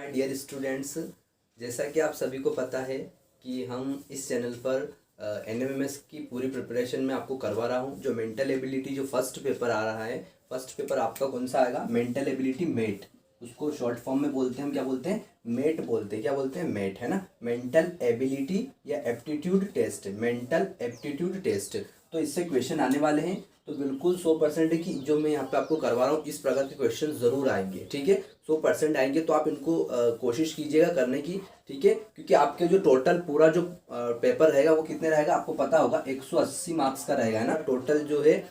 Hi dear students, जैसा कि आप सभी को पता है कि हम इस चैनल पर एनएमएमएस की पूरी प्रिपरेशन में आपको करवा रहा हूँ। जो मेंटल एबिलिटी जो फर्स्ट पेपर आ रहा है, फर्स्ट पेपर आपका कौन सा आएगा? Mental ability MAT. उसको शॉर्ट फॉर्म में बोलते हैं, हम क्या बोलते हैं? मेट बोलते हैं। क्या बोलते हैं? मेट, है ना। मेंटल एबिलिटी या aptitude test, mental aptitude test. तो इससे क्वेश्चन आने वाले हैं, तो बिल्कुल 100% है कि जो मैं यहाँ पे आपको करवा रहा हूँ इस प्रकार के क्वेश्चन ज़रूर आएंगे, ठीक है। 100% आएंगे, तो आप इनको कोशिश कीजिएगा करने की, ठीक है। क्योंकि आपके जो टोटल पूरा जो पेपर रहेगा वो कितने रहेगा आपको पता होगा, 180 मार्क्स का रहेगा, है ना। टोटल जो है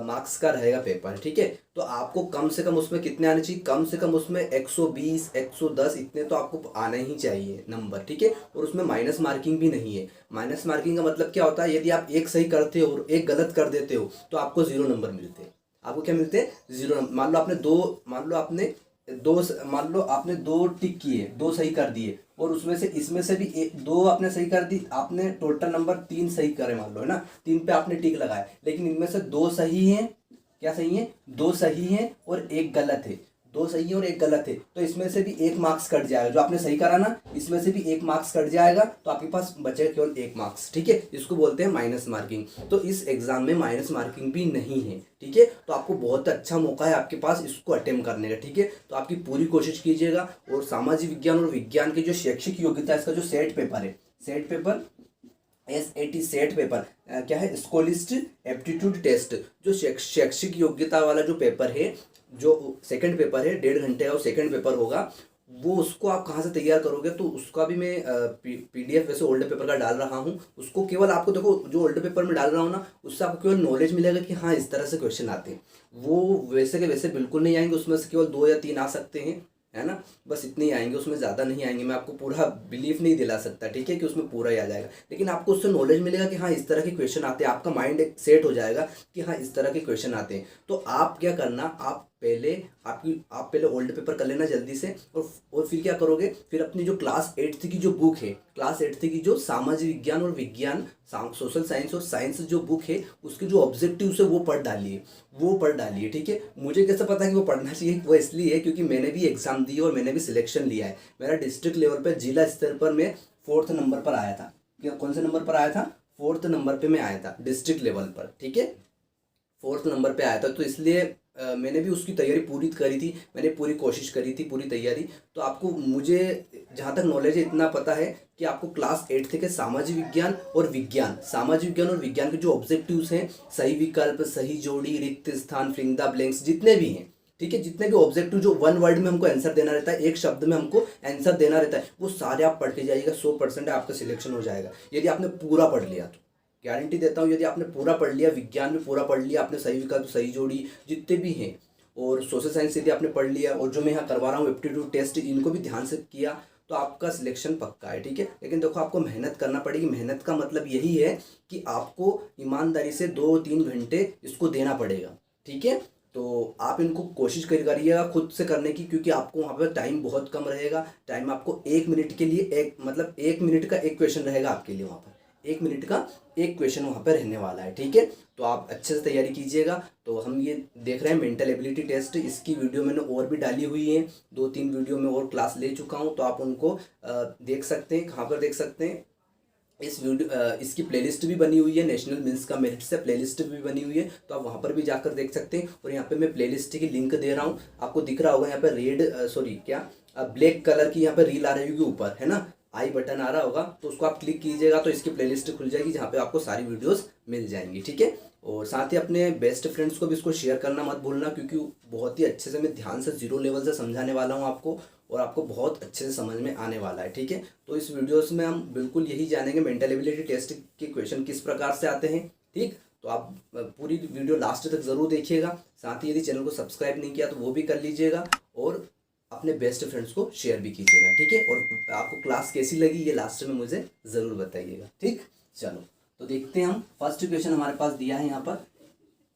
मार्क्स का रहेगा पेपर, ठीक है। तो आपको कम से कम उसमें कितने आने चाहिए? कम से कम उसमें 120 110 इतने तो आपको आने ही चाहिए नंबर, ठीक है। और उसमें माइनस मार्किंग भी नहीं है। माइनस मार्किंग का मतलब क्या होता है? यदि आप एक सही करते हो और एक गलत कर देते हो तो आपको 0 नंबर मिलते हैं। आपको क्या मिलते हैं? 0 नंबर। मान लो आपने दो टिक किए, दो सही कर दिए, और उसमें से इसमें से भी दो आपने सही कर दी, आपने टोटल नंबर 3 सही करे मान लो, है ना। 3 पे आपने टिक लगाया, लेकिन इनमें से दो सही हैं। क्या सही है? दो सही हैं और एक गलत है। दो सही है और एक गलत है, तो इसमें से भी एक मार्क्स कट जाएगा। जो आपने सही करा ना, इसमें से भी एक मार्क्स कट जाएगा, तो आपके पास बचेगा केवल एक मार्क्स, ठीक है। इसको बोलते हैं माइनस मार्किंग। तो इस एग्जाम में माइनस मार्किंग भी नहीं है, ठीक है। तो आपको बहुत अच्छा मौका है आपके पास इसको अटेम्प्ट करने का, ठीक है। तो आपकी पूरी कोशिश कीजिएगा। और सामाजिक विज्ञान और विज्ञान की जो शैक्षिक योग्यता, इसका जो सेट पेपर है, set paper SAT set paper क्या है? स्कॉलिस्ट एप्टीट्यूड टेस्ट। जो शैक्षिक योग्यता वाला जो पेपर है, जो सेकंड पेपर है, 1.5 घंटे का सेकंड पेपर होगा, वो उसको आप कहाँ से तैयार करोगे? तो उसका भी मैं PDF वैसे ओल्ड पेपर का डाल रहा हूँ। उसको केवल आपको देखो, जो ओल्ड पेपर में डाल रहा हूँ ना, उससे आपको केवल नॉलेज मिलेगा कि हाँ इस तरह से क्वेश्चन आते हैं। वो वैसे के वैसे बिल्कुल नहीं आएंगे, उसमें से केवल 2 या 3 आ सकते हैं, है ना। बस इतने ही आएंगे, उसमें ज़्यादा नहीं आएंगे। मैं आपको पूरा बिलीफ नहीं दिला सकता, ठीक है, कि उसमें पूरा ही आ जाएगा। लेकिन आपको उससे नॉलेज मिलेगा कि हाँ इस तरह के क्वेश्चन आते हैं। आपका माइंड एक सेट हो जाएगा कि हाँ इस तरह के क्वेश्चन आते हैं। तो आप क्या करना, आप पहले ओल्ड पेपर कर लेना जल्दी से। और फिर क्या करोगे? फिर अपनी जो क्लास 8th की जो बुक है, क्लास 8th की जो सामाजिक विज्ञान और विज्ञान, सोशल साइंस और साइंस जो बुक है, उसके जो ऑब्जेक्टिव्स है वो पढ़ डालिए, ठीक है। मुझे कैसे पता है कि वो पढ़ना चाहिए? वो इसलिए है क्योंकि मैंने भी एग्जाम दी और मैंने भी सिलेक्शन लिया है। मेरा डिस्ट्रिक्ट लेवल पर, जिला स्तर पर मैं 4th नंबर पर आया था। क्या, कौन से नंबर पर आया था? 4th नंबर पे मैं आया था डिस्ट्रिक्ट लेवल पर, ठीक है। 4th नंबर पे आया था, तो इसलिए मैंने भी उसकी तैयारी पूरी करी थी। मैंने पूरी कोशिश करी थी, पूरी तैयारी। तो आपको, मुझे जहाँ तक नॉलेज है इतना पता है कि आपको क्लास 8th के सामाजिक विज्ञान और विज्ञान के जो ऑब्जेक्टिव्स हैं, सही विकल्प, सही जोड़ी, रिक्त स्थान, फिंग द ब्लैंक्स, जितने भी हैं, ठीक है, जितने भी ऑब्जेक्टिव जो 1 वर्ड में हमको आंसर देना रहता है, एक शब्द में हमको आंसर देना रहता है, वो सारे आप पढ़ के जाइएगा। 100% आपका सिलेक्शन हो जाएगा यदि आपने पूरा पढ़ लिया तो। गारंटी देता हूँ, यदि आपने पूरा पढ़ लिया, विज्ञान में पूरा पढ़ लिया आपने, सही विकल्प, सही जोड़ी, जितने भी हैं, और सोशल साइंस यदि आपने पढ़ लिया, और जो मैं यहाँ करवा रहा हूँ एप्टीट्यूड टेस्ट, इनको भी ध्यान से किया, तो आपका सिलेक्शन पक्का है, ठीक है। लेकिन देखो, आपको मेहनत करना पड़ेगी। मेहनत का मतलब यही है कि आपको ईमानदारी से 2-3 घंटे इसको देना पड़ेगा, ठीक है। तो आप इनको कोशिश करिएगा खुद से करने की, क्योंकि आपको वहाँ पर टाइम बहुत कम रहेगा। टाइम आपको 1 मिनट के लिए, 1 मिनट का एक क्वेश्चन रहेगा आपके लिए वहाँ पर। 1 मिनट का एक क्वेश्चन वहाँ पर रहने वाला है, ठीक है। तो आप अच्छे से तैयारी कीजिएगा। तो हम ये देख रहे हैं मेंटल एबिलिटी टेस्ट, इसकी वीडियो मैंने और भी डाली हुई है, 2-3 वीडियो में और क्लास ले चुका हूँ, तो आप उनको देख सकते हैं। कहाँ पर देख सकते हैं? इसकी प्लेलिस्ट भी बनी हुई है, नेशनल मिन्स का मेरिट से प्लेलिस्ट भी बनी हुई है, तो आप वहाँ पर भी जाकर देख सकते हैं। और यहाँ पे मैं प्लेलिस्ट की लिंक दे रहा हूँ, आपको दिख रहा होगा यहाँ पे ब्लैक कलर की यहाँ पे रील आ रही होगी ऊपर, है ना, आई बटन आ रहा होगा, तो उसको आप क्लिक कीजिएगा तो इसकी प्लेलिस्ट खुल जाएगी, जहाँ पे आपको सारी वीडियोस मिल जाएंगी, ठीक है। और साथ ही अपने बेस्ट फ्रेंड्स को भी इसको शेयर करना मत भूलना, क्योंकि बहुत ही अच्छे से मैं ध्यान से 0 लेवल से समझाने वाला हूँ आपको, और आपको बहुत अच्छे से समझ में आने वाला है, ठीक है। तो इस वीडियोस में हम बिल्कुल यही जानेंगे मेंटल एबिलिटी टेस्ट के क्वेश्चन किस प्रकार से आते हैं, ठीक। तो आप पूरी वीडियो लास्ट तक ज़रूर देखिएगा। साथ ही यदि चैनल को सब्सक्राइब नहीं किया तो वो भी कर लीजिएगा, और अपने बेस्ट फ्रेंड्स को शेयर भी कीजिएगा, ठीक है। और आपको क्लास कैसी लगी ये लास्ट में मुझे ज़रूर बताइएगा, ठीक। चलो, तो देखते हैं हम। फर्स्ट क्वेश्चन हमारे पास दिया है यहाँ पर,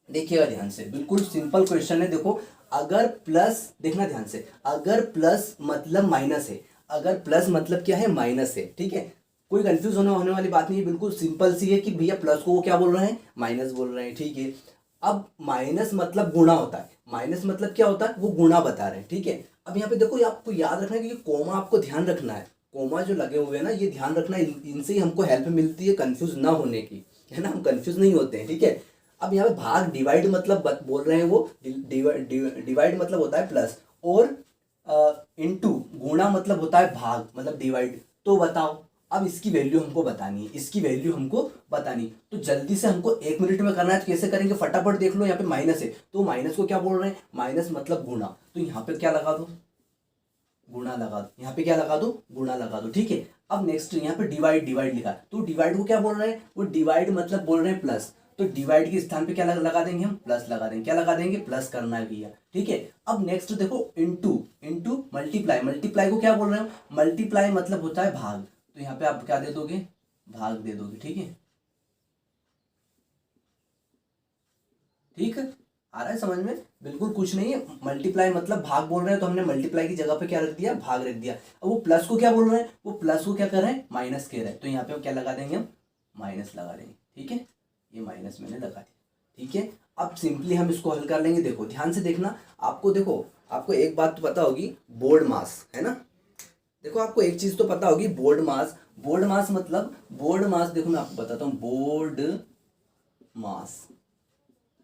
देखिएगा ध्यान से, बिल्कुल सिंपल क्वेश्चन है। देखो, अगर प्लस, देखना ध्यान से, अगर प्लस मतलब माइनस है, अगर प्लस मतलब क्या है? माइनस है, ठीक है। कोई कंफ्यूज होने वाली बात नहीं है, बिल्कुल सिंपल सी है कि भैया प्लस को वो क्या बोल रहे हैं? माइनस बोल रहे हैं, ठीक है। अब माइनस मतलब गुणा होता है। माइनस मतलब क्या होता है? वो गुणा बता रहे हैं, ठीक है। अब यहाँ पे देखो, ये आपको याद रखना है कि ये कोमा आपको ध्यान रखना है, कोमा जो लगे हुए हैं ना ये ध्यान रखना है, इनसे ही हमको हेल्प मिलती है कंफ्यूज ना होने की, है ना, हम कंफ्यूज नहीं होते हैं, ठीक है। अब यहाँ पे भाग डिवाइड मतलब बोल रहे हैं वो, डिवाइड मतलब होता है प्लस, और इनटू गुणा मतलब होता है भाग मतलब डिवाइड। तो बताओ अब इसकी वैल्यू हमको बतानी है, इसकी वैल्यू हमको बतानी, तो जल्दी से हमको 1 मिनट में करना है। तो कैसे करेंगे फटाफट देख लो, यहाँ पे माइनस है तो माइनस को क्या बोल रहे हैं, माइनस मतलब गुणा, तो यहाँ पे क्या लगा दो, गुणा लगा दो, यहाँ पे क्या लगा दो, गुणा लगा दो, ठीक है। अब नेक्स्ट यहाँ पे डिवाइड, डिवाइड लिखा है, तो डिवाइड को क्या बोल रहे हैं, वो डिवाइड मतलब बोल रहे हैं प्लस, तो डिवाइड के स्थान पे क्या लगा देंगे हम, प्लस लगा देंगे, क्या लगा देंगे, प्लस करना है भैया, ठीक है। अब नेक्स्ट देखो इनटू, इनटू मल्टीप्लाई, मल्टीप्लाई को क्या बोल रहे हैं, मल्टीप्लाई मतलब होता है भाग, तो यहाँ पे आप क्या दे दोगे, भाग दे दोगे, ठीक है, ठीक है। आ रहा है समझ में, बिल्कुल कुछ नहीं है, मल्टीप्लाई मतलब भाग बोल रहे हैं तो हमने मल्टीप्लाई की जगह पे क्या रख दिया, भाग रख दिया। अब वो प्लस को क्या बोल रहे हैं, वो प्लस को क्या कर रहे हैं, माइनस कह रहे हैं, तो यहाँ पे हम क्या लगा देंगे, हम माइनस लगा देंगे, ठीक है, ये माइनस मैंने लगा दिया, ठीक है। अब सिंपली हम इसको हल कर लेंगे, देखो ध्यान से देखना, आपको देखो, आपको एक बात तो पता होगी, बोर्ड मास है ना, देखो आपको एक चीज तो पता होगी, बोर्ड मास, बोर्ड मास मतलब, बोर्ड मास देखो मैं आपको बताता हूँ, बोर्ड मास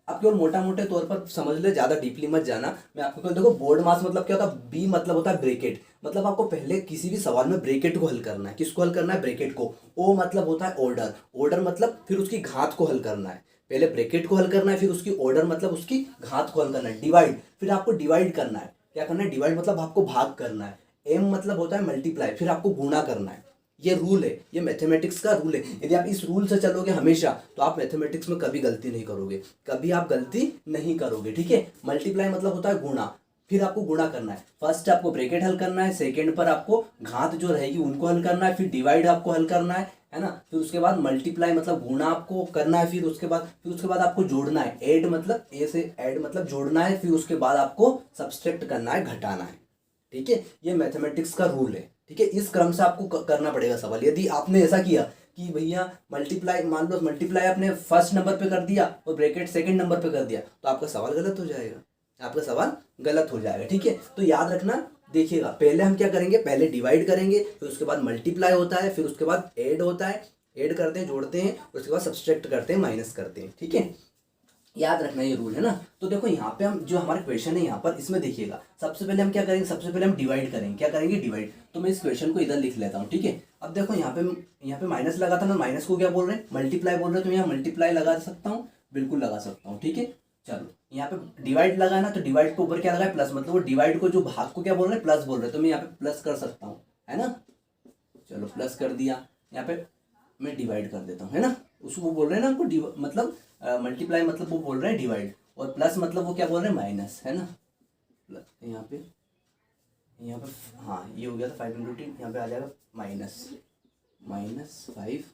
आप केवल मोटा मोटे तौर पर समझ ले, ज्यादा डीपली मत जाना, मैं आपको केवल देखो, बोर्ड मास मतलब क्या होता है, बी मतलब होता है ब्रैकेट, मतलब आपको पहले किसी भी सवाल में ब्रैकेट को हल करना है, किसको हल करना है, ब्रैकेट को। ओ मतलब होता है ऑर्डर, ऑर्डर मतलब फिर उसकी घात को हल करना है, पहले ब्रैकेट को हल करना है, फिर उसकी ऑर्डर मतलब उसकी घात को हल करना है। डिवाइड, फिर आपको डिवाइड करना है, क्या करना है, डिवाइड मतलब आपको भाग करना है। एम मतलब होता है मल्टीप्लाई, फिर आपको गुणा करना है। ये रूल है, ये मैथमेटिक्स का रूल है, यदि आप इस रूल से चलोगे हमेशा तो आप मैथमेटिक्स में कभी गलती नहीं करोगे, कभी आप गलती नहीं करोगे, ठीक है। मल्टीप्लाई मतलब होता है गुणा, फिर आपको गुणा करना है, फर्स्ट आपको ब्रैकेट हल करना है, सेकंड पर आपको घात जो रहेगी उनको हल करना है, फिर डिवाइड आपको हल करना है ना, फिर उसके बाद मल्टीप्लाई मतलब गुणा आपको करना है, फिर उसके बाद आपको जोड़ना है, ऐड मतलब ए से ऐड मतलब जोड़ना है, फिर उसके बाद आपको सब्सट्रैक्ट करना है, घटाना है, ठीक है। ये मैथमेटिक्स का रूल है, ठीक है, इस क्रम से आपको करना पड़ेगा सवाल। यदि आपने ऐसा किया कि भैया मल्टीप्लाई, मान लो मल्टीप्लाई आपने फर्स्ट नंबर पे कर दिया और ब्रैकेट सेकंड नंबर पे कर दिया, तो आपका सवाल गलत हो जाएगा, आपका सवाल गलत हो जाएगा, ठीक है। तो याद रखना, देखिएगा पहले हम क्या करेंगे, पहले डिवाइड करेंगे, फिर उसके बाद मल्टीप्लाई होता है, फिर उसके बाद ऐड होता है, ऐड करते हैं, जोड़ते हैं, उसके बाद सब्सट्रैक्ट करते हैं, माइनस करते हैं, ठीक है। याद रखना ये रूल है ना। तो देखो यहाँ पे हम जो हमारा क्वेश्चन है यहाँ पर, इसमें देखिएगा सबसे पहले हम क्या करेंगे, सबसे पहले हम डिवाइड करेंगे, क्या करेंगे, डिवाइड। तो मैं इस क्वेश्चन को इधर लिख लेता हूँ, ठीक है। अब देखो यहाँ पे माइनस लगा था ना, माइनस को क्या बोल रहे हैं, मल्टीप्लाई बोल रहे हैं, तो यहाँ मल्टीप्लाई लगा सकता हूँ, बिल्कुल लगा सकता हूँ, ठीक है। चलो यहाँ पे डिवाइड लगा है ना, तो डिवाइड के ऊपर क्या लगा है, प्लस, मतलब वो डिवाइड को जो भाग को क्या बोल रहे हैं, प्लस बोल रहे हैं, तो मैं यहाँ पे प्लस कर सकता हूँ, है ना। चलो प्लस कर दिया, यहाँ पे मैं डिवाइड कर देता हूँ, है ना। उसको वो बोल रहे हैं ना, हमको मतलब मल्टीप्लाई मतलब वो बोल रहे हैं डिवाइड, और प्लस मतलब वो क्या बोल रहे हैं, माइनस, है ना। प्लस यहाँ पे हाँ ये हो गया था 5 × 10, यहाँ पे आ जाएगा -5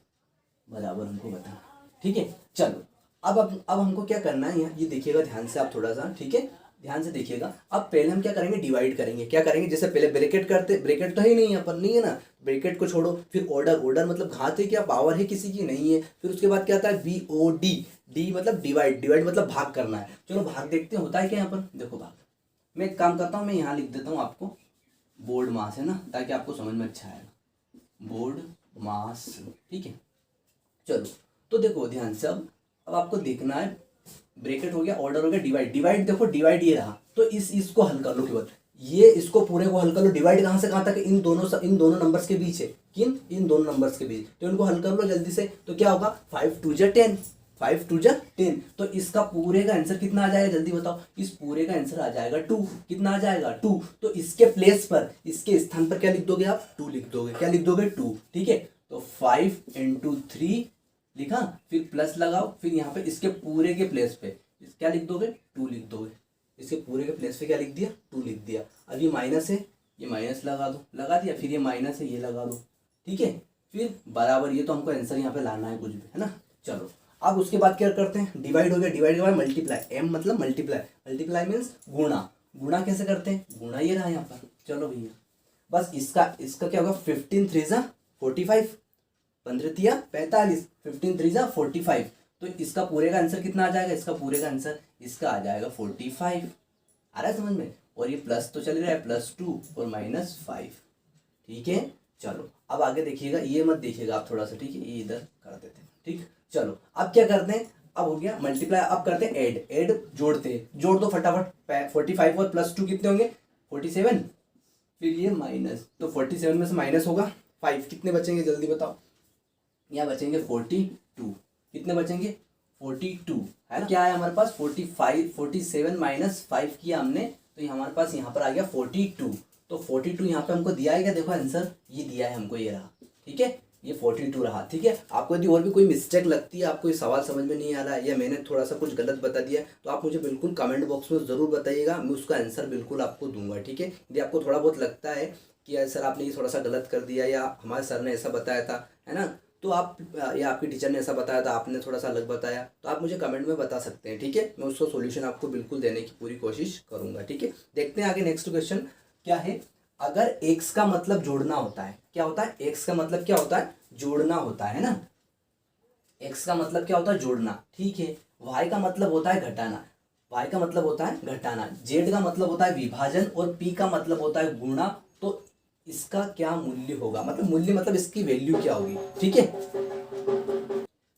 बराबर हमको बता, ठीक है। चलो अब हमको क्या करना है, यहाँ ये देखिएगा ध्यान से आप थोड़ा सा, ठीक है, ध्यान से देखिएगा। अब पहले हम क्या करेंगे, डिवाइड करेंगे, क्या करेंगे, जैसे पहले ब्रैकेट करते, ब्रैकेट तो है ही नहीं यहाँ पर, नहीं है ना, ब्रैकेट को छोड़ो, फिर ऑर्डर, ऑर्डर मतलब घात है क्या, पावर है किसी की, नहीं है। फिर उसके बाद क्या आता है, BOD, डी मतलब डिवाइड, डिवाइड मतलब भाग करना है। चलो भाग देखते हैं होता है क्या यहाँ पर, देखो भाग, मैं एक काम करता हूँ, मैं यहाँ लिख देता हूँ आपको बोर्ड मास, है ना, ताकि आपको समझ में अच्छा आएगा, बोर्ड मास, ठीक है। चलो तो देखो ध्यान से, अब आपको देखना है, ब्रैकेट हो गया, ऑर्डर हो गया, डिवाइड, डिवाइड देखो, डिवाइड ये रहा, तो इसको हल कर लो केवल, ये इसको पूरे को हल कर लो। डिवाइड कहाँ से कहाँ तक है, इन दोनों नंबर्स के बीच है, इन दोनों नंबर्स के बीच, तो इनको हल कर लो जल्दी से। तो क्या होगा, 5 × 2 = 10, 5 × 2 = 10, तो इसका पूरे का आंसर कितना आ जाएगा, जल्दी बताओ। इस पूरे का आंसर आ जाएगा 2, कितना आ जाएगा 2। तो इसके प्लेस पर, इसके स्थान पर क्या लिख दोगे आप, 2 लिख दोगे, क्या लिख दोगे, 2, ठीक है। तो 5 × 3 लिखा, फिर प्लस लगाओ, फिर यहाँ पे इसके पूरे के प्लेस पे क्या लिख दोगे, 2 लिख दोगे, इसके पूरे के प्लेस पे क्या लिख दिया, 2 लिख दिया। अब ये माइनस है, ये माइनस लगा दो, लगा दिया, फिर ये माइनस है, ये लगा दो, ठीक है। फिर बराबर, ये तो हमको आंसर यहाँ पे लाना है कुछ भी, है ना। चलो अब उसके बाद क्या करते हैं, डिवाइड हो गया, डिवाइड के बाद मल्टीप्लाई, एम मतलब मल्टीप्लाई, मल्टीप्लाई मीन्स गुणा, गुणा कैसे करते हैं, गुणा ये रहा यहाँ पर। चलो भैया बस इसका क्या होगा, 15 × 3 = 45, 15 × 3 = 45, 15 × 3 = 45, तो इसका पूरे का आंसर कितना आ जाएगा, इसका पूरे का आंसर इसका आ जाएगा 45। आ रहा है समझ में, और ये प्लस तो चल रहा है +2 और -5। ठीक है, चलो अब आगे देखिएगा, ये मत देखिएगा आप थोड़ा सा, ठीक है, ये इधर कर देते हैं। ठीक, चलो अब क्या करते हैं, अब हो गया मल्टीप्लाई, अब करते हैं ऐड जोड़ते हैं, जोड़ दो फटाफट। 45 और +2 कितने होंगे 47, फिर ये माइनस, तो 47 में से माइनस होगा 5, कितने बचेंगे जल्दी बताओ। यहाँ बचेंगे 42, कितने बचेंगे 42, है ना। क्या है हमारे पास 45, 47 -5 किया हमने, तो ये हमारे पास यहाँ पर आ गया 42। तो 42 यहाँ पे हमको दिया है क्या, देखो आंसर ये दिया है हमको, ये रहा। ठीक है, ये 42 रहा। ठीक है, आपको यदि और भी कोई मिस्टेक लगती है, आपको ये सवाल समझ में नहीं आ रहा है या मैंने थोड़ा सा कुछ गलत बता दिया, तो आप मुझे बिल्कुल कमेंट बॉक्स में ज़रूर बताइएगा, मैं उसका आंसर बिल्कुल आपको दूंगा। ठीक है, यदि आपको थोड़ा बहुत लगता है कि यार सर आपने ये थोड़ा सा गलत कर दिया, या हमारे सर ने ऐसा बताया था, है ना, तो आप, या आपकी टीचर ने ऐसा बताया था, आपने थोड़ा सा अलग बताया, तो आप मुझे कमेंट में बता सकते हैं। ठीक है, मैं उसका सॉल्यूशन आपको बिल्कुल देने की पूरी कोशिश करूंगा। ठीक है, देखते हैं आगे नेक्स्ट क्वेश्चन क्या है। अगर x का मतलब जोड़ना होता है, क्या होता है, x का मतलब क्या होता है, जोड़ना होता है ना, x का मतलब क्या होता है, जोड़ना। ठीक है, y का मतलब होता है घटाना, y का मतलब होता है घटाना, z का मतलब होता है विभाजन, और p का मतलब होता है गुणा। तो इसका क्या मूल्य होगा, मतलब मूल्य मतलब इसकी वैल्यू क्या होगी। ठीक है,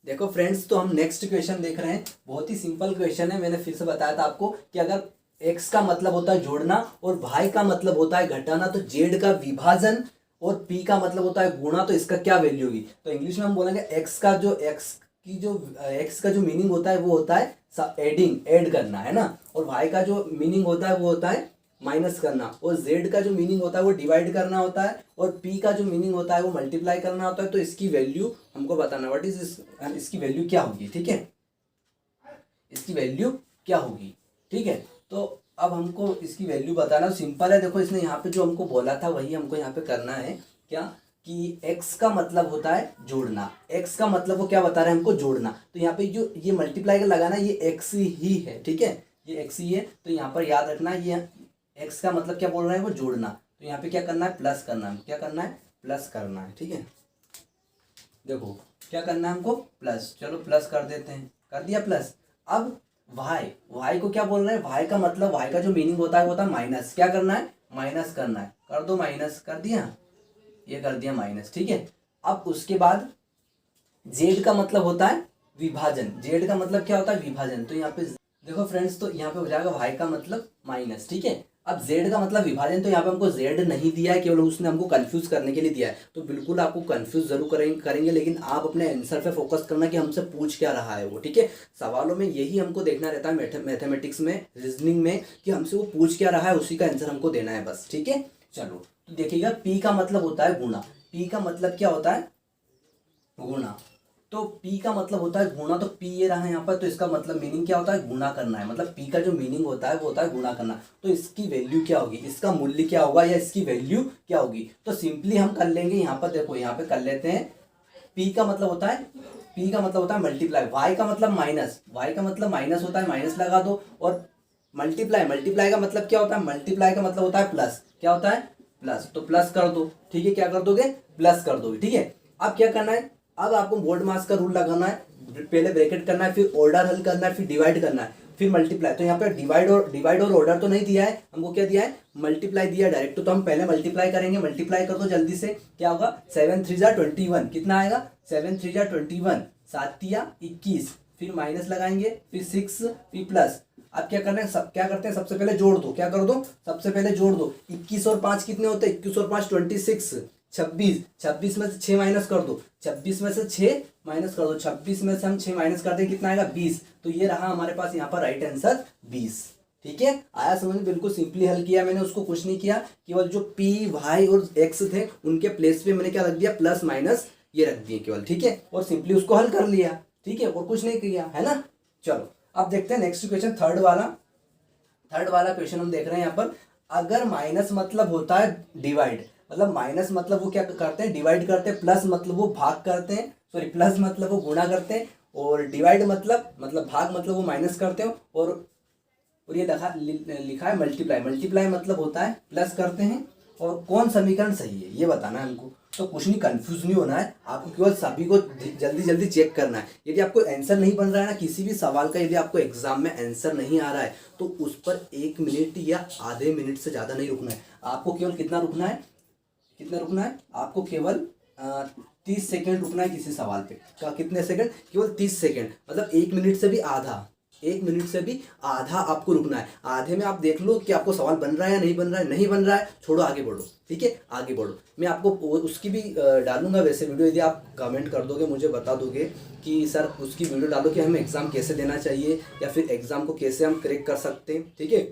देखो फ्रेंड्स, तो हम नेक्स्ट क्वेश्चन देख रहे हैं, बहुत ही सिंपल क्वेश्चन है। मैंने फिर से बताया था आपको कि अगर x का मतलब होता है जोड़ना और y का मतलब होता है घटाना, तो z का विभाजन और p का मतलब होता है गुणा, तो इसका क्या वैल्यू होगी। तो इंग्लिश में हम बोलेंगे x का जो मीनिंग होता है वो होता है ऐड करना, है ना, और y का जो मीनिंग होता है वो होता है माइनस करना, और z का जो मीनिंग होता है वो डिवाइड करना होता है, और p का जो मीनिंग होता है वो मल्टीप्लाई करना होता है। तो इसकी वैल्यू हमको बताना, व्हाट इज इसकी वैल्यू क्या होगी। ठीक है, इसकी वैल्यू क्या होगी। ठीक है, तो अब हमको इसकी वैल्यू बताना सिंपल है। देखो इसने यहाँ पे जो हमको बोला था वही हमको यहाँ पे करना है, क्या कि x का मतलब होता है जोड़ना, x का मतलब वो क्या बता रहा है हमको, जोड़ना। तो यहाँ पे जो ये मल्टीप्लाई का लगाना, ये x ही है। ठीक है, ये x ही है, तो यहाँ पर याद रखना, ये x का मतलब क्या बोल रहा है, वो जोड़ना। तो यहाँ पे क्या करना है, प्लस करना है, क्या करना है, प्लस करना है। ठीक है, देखो क्या करना है हमको, प्लस, चलो प्लस कर देते हैं, कर दिया प्लस। अब y को क्या बोल रहे हैं, y का मतलब, y का जो मीनिंग होता है वो होता है माइनस, क्या करना है, माइनस करना है, कर दो माइनस, कर दिया, ये कर दिया माइनस। ठीक है, अब उसके बाद z का मतलब होता है विभाजन, z का मतलब क्या होता है, विभाजन। तो यहाँ पे देखो फ्रेंड्स, तो यहाँ पे हो जाएगा y का मतलब माइनस। ठीक है, अब z का मतलब विभाजन, तो यहाँ पे हमको z नहीं दिया है, केवल उसने हमको कंफ्यूज करने के लिए दिया है। तो बिल्कुल आपको कंफ्यूज जरूर करेंगे, लेकिन आप अपने आंसर पे फोकस करना कि हमसे पूछ क्या रहा है वो। ठीक है, सवालों में यही हमको देखना रहता है, मैथमेटिक्स में, रीजनिंग में, कि हमसे वो पूछ क्या रहा है, उसी का आंसर हमको देना है बस। ठीक है, चलो तो देखिएगा, p का मतलब होता है गुणा, p का मतलब क्या होता है, गुणा। तो p का मतलब होता है गुणा, तो p ये रहा यहाँ पर, तो इसका मतलब मीनिंग क्या होता है, गुणा करना है। मतलब p का जो मीनिंग होता है वो होता है गुणा करना। तो इसकी वैल्यू क्या होगी, इसका मूल्य क्या होगा, या इसकी वैल्यू क्या होगी। तो सिंपली हम कर लेंगे, यहाँ पर देखो, यहाँ पे कर लेते हैं, p का मतलब होता है मल्टीप्लाई, y का मतलब माइनस, y का मतलब माइनस होता है, माइनस लगा दो, और मल्टीप्लाई का मतलब क्या होता है, मल्टीप्लाई का मतलब होता है प्लस, क्या होता है, प्लस। तो प्लस कर दो। ठीक है, क्या कर दोगे, प्लस कर दोगे। ठीक है, अब क्या करना है, अब आपको बोर्ड मास का रूल लगाना है, पहले ब्रैकेट करना है, फिर ऑर्डर हल करना है, फिर डिवाइड करना है, फिर मल्टीप्लाई। तो यहाँ पे डिवाइड और ऑर्डर तो नहीं दिया है हमको, क्या दिया है, मल्टीप्लाई दिया है डायरेक्ट। तो हम पहले मल्टीप्लाई करेंगे, मल्टीप्लाई कर दो जल्दी से, क्या होगा, 7 3 जा 21, कितना आएगा, 7 3 जा 21, 7 तिया 21, फिर माइनस लगाएंगे, फिर 6, फिर प्लस। अब क्या करना है, क्या करते हैं, सबसे पहले जोड़ दो, क्या कर दो, सबसे पहले जोड़ दो। 21 और 5 कितने होते हैं, 21 और 5 26, 26 में से 6 माइनस कर दो, 26 में से 6 माइनस कर दो, 26 में से हम 6 माइनस कर दें, कितना आएगा, 20। तो ये रहा हमारे पास यहाँ पर राइट आंसर 20। ठीक है, आया समझ में, बिल्कुल सिंपली हल किया मैंने, उसको कुछ नहीं किया, केवल जो p y और x थे उनके प्लेस पे मैंने क्या रख दिया, प्लस माइनस ये रख दिए केवल। ठीक है, और सिंपली उसको हल कर लिया। ठीक है, और कुछ नहीं किया, है ना। चलो अब देखते हैं नेक्स्ट क्वेश्चन, थर्ड वाला क्वेश्चन हम देख रहे हैं यहाँ पर। अगर माइनस मतलब होता है डिवाइड, मतलब माइनस मतलब वो क्या करते हैं, डिवाइड करते हैं, प्लस मतलब वो भाग करते हैं, सॉरी प्लस मतलब वो गुणा करते हैं, और डिवाइड मतलब भाग मतलब वो माइनस करते हैं, और ये लिखा है मल्टीप्लाई मतलब होता है प्लस करते हैं। और कौन समीकरण सही है ये बताना है हमको। तो कुछ नहीं, कंफ्यूज नहीं होना है, आपको केवल सभी को जल्दी जल्दी चेक करना है। यदि आपको आंसर नहीं बन रहा है ना किसी भी सवाल का, यदि आपको एग्जाम में आंसर नहीं आ रहा है तो उस पर 1 मिनट या आधे मिनट से ज़्यादा नहीं रुकना है। आपको केवल कितना रुकना है, आपको केवल 30 सेकेंड रुकना है किसी सवाल पे। क्या, कितने सेकंड? केवल 30 सेकेंड, मतलब 1 मिनट से भी आधा, 1 मिनट से भी आधा आपको रुकना है। आधे में आप देख लो कि आपको सवाल बन रहा है या नहीं बन रहा है। नहीं बन रहा है, छोड़ो, आगे बढ़ो, ठीक है, आगे बढ़ो। मैं आपको उसकी भी डालूंगा वैसे वीडियो, यदि आप कमेंट कर दोगे, मुझे बता दोगे कि सर उसकी वीडियो डालो कि हमें एग्ज़ाम कैसे देना चाहिए या फिर एग्ज़ाम को कैसे हम क्रैक कर सकते हैं, ठीक है,